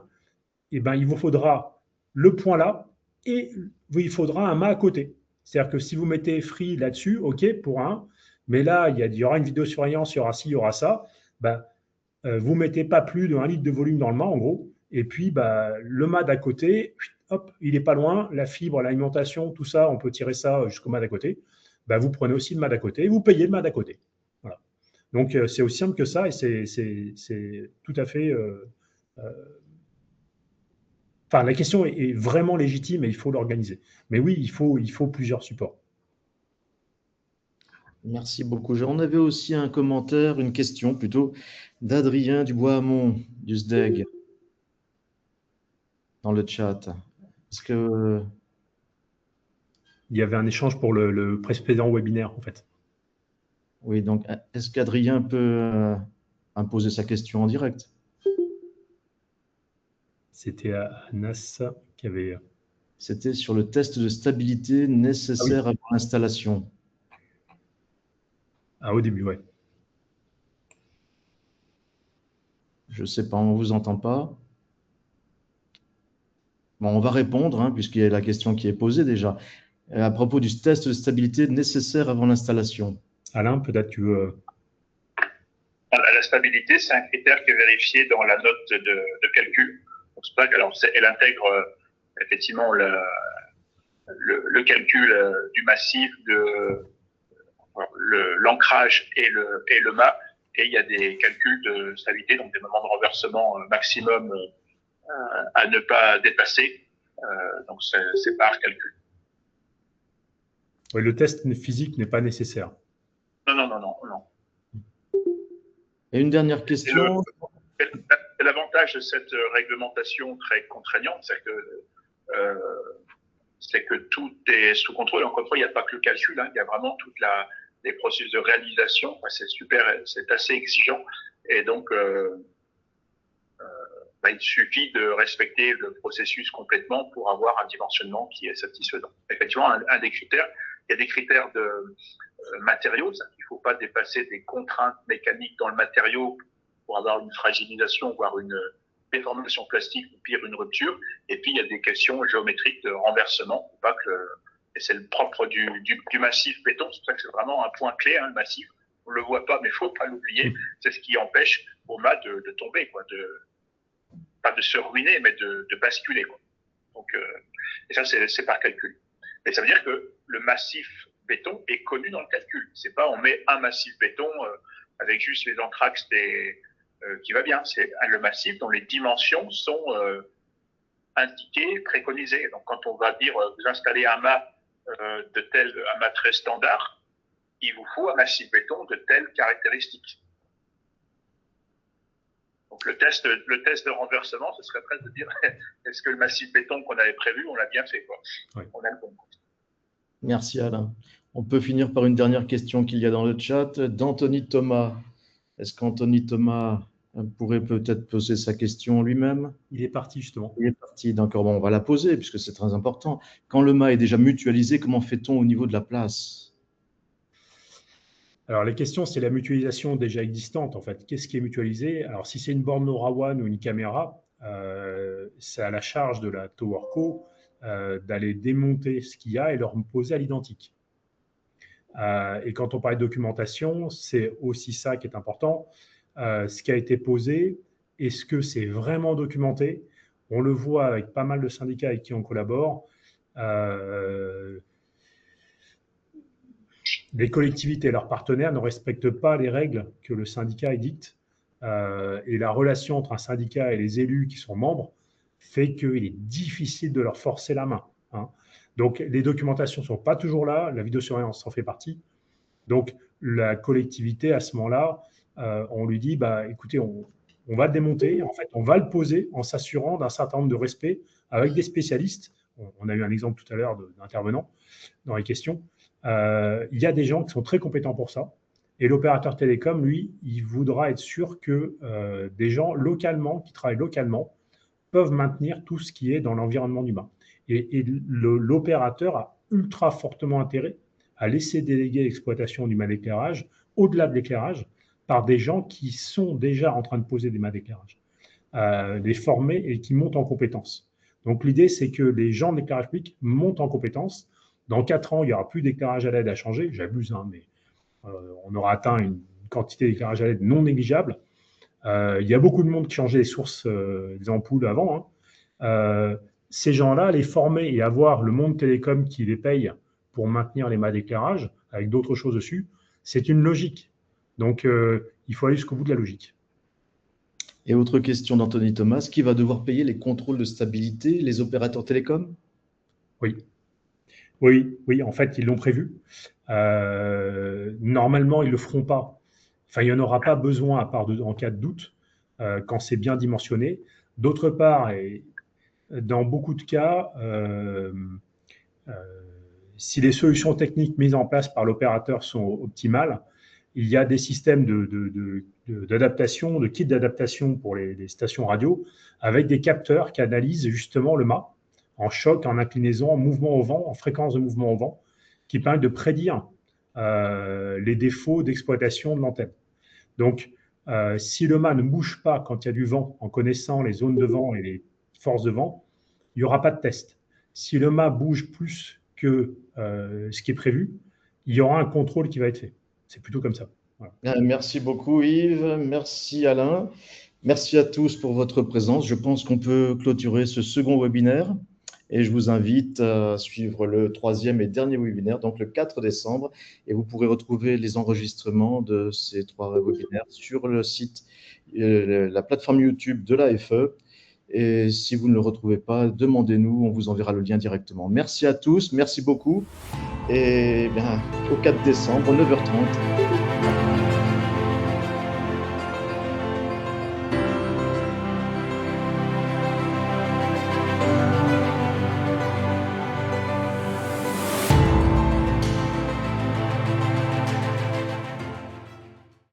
eh ben, il vous faudra le point là et il faudra un mât à côté. » C'est-à-dire que si vous mettez free là-dessus, OK, pour un, mais là, il y aura une vidéosurveillance, il y aura ci, il y aura ça, ben, vous ne mettez pas plus de 1 litre de volume dans le mât, en gros, et puis le mât d'à côté, hop, il n'est pas loin, la fibre, l'alimentation, tout ça, on peut tirer ça jusqu'au mât d'à côté. Ben, vous prenez aussi le mât d'à côté et vous payez le mât d'à côté. Voilà. Donc, c'est aussi simple que ça et c'est tout à fait… Enfin, la question est vraiment légitime et il faut l'organiser. Mais oui, il faut plusieurs supports. Merci beaucoup. On avait aussi un commentaire, une question plutôt, d'Adrien Dubois-Hamon du SDEG dans le chat. Est-ce que… Il y avait un échange pour le précédent webinaire, en fait. Oui, donc est-ce qu'Adrien peut imposer sa question en direct? C'était Anas qui avait… C'était sur le test de stabilité nécessaire avant l'installation. Ah, au début, oui. Je ne sais pas, on ne vous entend pas. Bon, on va répondre, hein, puisqu'il y a la question qui est posée déjà. À propos du test de stabilité nécessaire avant l'installation. Alain, peut-être tu veux… La stabilité, c'est un critère qui est vérifié dans la note de calcul. Alors, elle intègre effectivement le calcul du massif, l'ancrage et le mât. Et il y a des calculs de stabilité, donc des moments de renversement maximum à ne pas dépasser. Donc, c'est par calcul. Oui, le test physique n'est pas nécessaire. Non. Et une dernière question. L'avantage de cette réglementation très contraignante, c'est que tout est sous contrôle. En contrôle, il n'y a pas que le calcul, hein, il y a vraiment toutes les processus de réalisation. C'est assez exigeant. Et donc, il suffit de respecter le processus complètement pour avoir un dimensionnement qui est satisfaisant. Effectivement, un des critères, il y a des critères de matériaux, il ne faut pas dépasser des contraintes mécaniques dans le matériau pour avoir une fragilisation, voire une déformation plastique, ou pire, une rupture. Et puis, il y a des questions géométriques de renversement. Et c'est le propre du massif béton. C'est pour ça que c'est vraiment un point clé, hein, le massif. On ne le voit pas, mais il ne faut pas l'oublier. C'est ce qui empêche au mât de tomber, quoi, pas de se ruiner, mais de basculer, quoi. Donc, et ça, c'est par calcul. Et ça veut dire que le massif béton est connu dans le calcul. C'est pas on met un massif béton avec juste les entraxes qui va bien. C'est le massif dont les dimensions sont indiquées, préconisées. Donc, quand on va dire vous installez un mât un mât très standard, il vous faut un massif béton de telles caractéristiques. Donc, le test de renversement, ce serait presque de dire est-ce que le massif béton qu'on avait prévu, on l'a bien fait, quoi. Oui. On a le bon. Merci Alain. On peut finir par une dernière question qu'il y a dans le chat d'Anthony Thomas. Est-ce qu'Anthony Thomas pourrait peut-être poser sa question lui-même? Il est parti, justement. Il est parti, d'accord. Bon, on va la poser puisque c'est très important. Quand le mât est déjà mutualisé, comment fait-on au niveau de la place? Alors, la question, c'est la mutualisation déjà existante, en fait. Qu'est-ce qui est mutualisé? Alors, si c'est une borne LoRaWAN ou une caméra, c'est à la charge de la TowerCo d'aller démonter ce qu'il y a et leur poser à l'identique. Et quand on parle de documentation, c'est aussi ça qui est important. Ce qui a été posé, est-ce que c'est vraiment documenté? On le voit avec pas mal de syndicats avec qui on collabore. Les collectivités et leurs partenaires ne respectent pas les règles que le syndicat édicte. Et la relation entre un syndicat et les élus qui sont membres fait qu'il est difficile de leur forcer la main. Hein. Donc, les documentations ne sont pas toujours là, la vidéosurveillance en fait partie. Donc, la collectivité, à ce moment-là, on lui dit, écoutez, on va le démonter, en fait, on va le poser en s'assurant d'un certain nombre de respect avec des spécialistes. On a eu un exemple tout à l'heure d'intervenants dans les questions. Il y a des gens qui sont très compétents pour ça. Et l'opérateur télécom, lui, il voudra être sûr que des gens localement, qui travaillent localement, peuvent maintenir tout ce qui est dans l'environnement humain. Et l'opérateur a ultra fortement intérêt à laisser déléguer l'exploitation du mât d'éclairage, au-delà de l'éclairage, par des gens qui sont déjà en train de poser des mâts d'éclairage, les former et qui montent en compétences. Donc l'idée, c'est que les gens de l'éclairage public montent en compétences. Dans 4 ans, il n'y aura plus d'éclairage à LED à changer, j'abuse, hein, mais on aura atteint une quantité d'éclairage à LED non négligeable. Il y a beaucoup de monde qui changeait les sources des ampoules avant. Hein. Ces gens-là, les former et avoir le monde télécom qui les paye pour maintenir les mâts d'éclairage avec d'autres choses dessus, c'est une logique. Donc, il faut aller jusqu'au bout de la logique. Et autre question d'Anthony Thomas, qui va devoir payer les contrôles de stabilité, les opérateurs télécoms? Oui, en fait, ils l'ont prévu. Normalement, ils ne le feront pas. Enfin, il n'y en aura pas besoin à part en cas de doute, quand c'est bien dimensionné. D'autre part, et dans beaucoup de cas, si les solutions techniques mises en place par l'opérateur sont optimales, il y a des systèmes d'adaptation, de kits d'adaptation pour les stations radio, avec des capteurs qui analysent justement le mât en choc, en inclinaison, en mouvement au vent, en fréquence de mouvement au vent, qui permettent de prédire les défauts d'exploitation de l'antenne. Donc, si le mât ne bouge pas quand il y a du vent, en connaissant les zones de vent et les forces de vent, il n'y aura pas de test. Si le mât bouge plus que ce qui est prévu, il y aura un contrôle qui va être fait. C'est plutôt comme ça. Voilà. Merci beaucoup Yves, merci Alain, merci à tous pour votre présence. Je pense qu'on peut clôturer ce second webinaire et je vous invite à suivre le 3e et dernier webinaire, donc le 4 décembre. Et vous pourrez retrouver les enregistrements de ces 3 webinaires sur le site, la plateforme YouTube de l'AFE. Et si vous ne le retrouvez pas, demandez-nous, on vous enverra le lien directement. Merci à tous, merci beaucoup. Et bien, au 4 décembre, 9h30.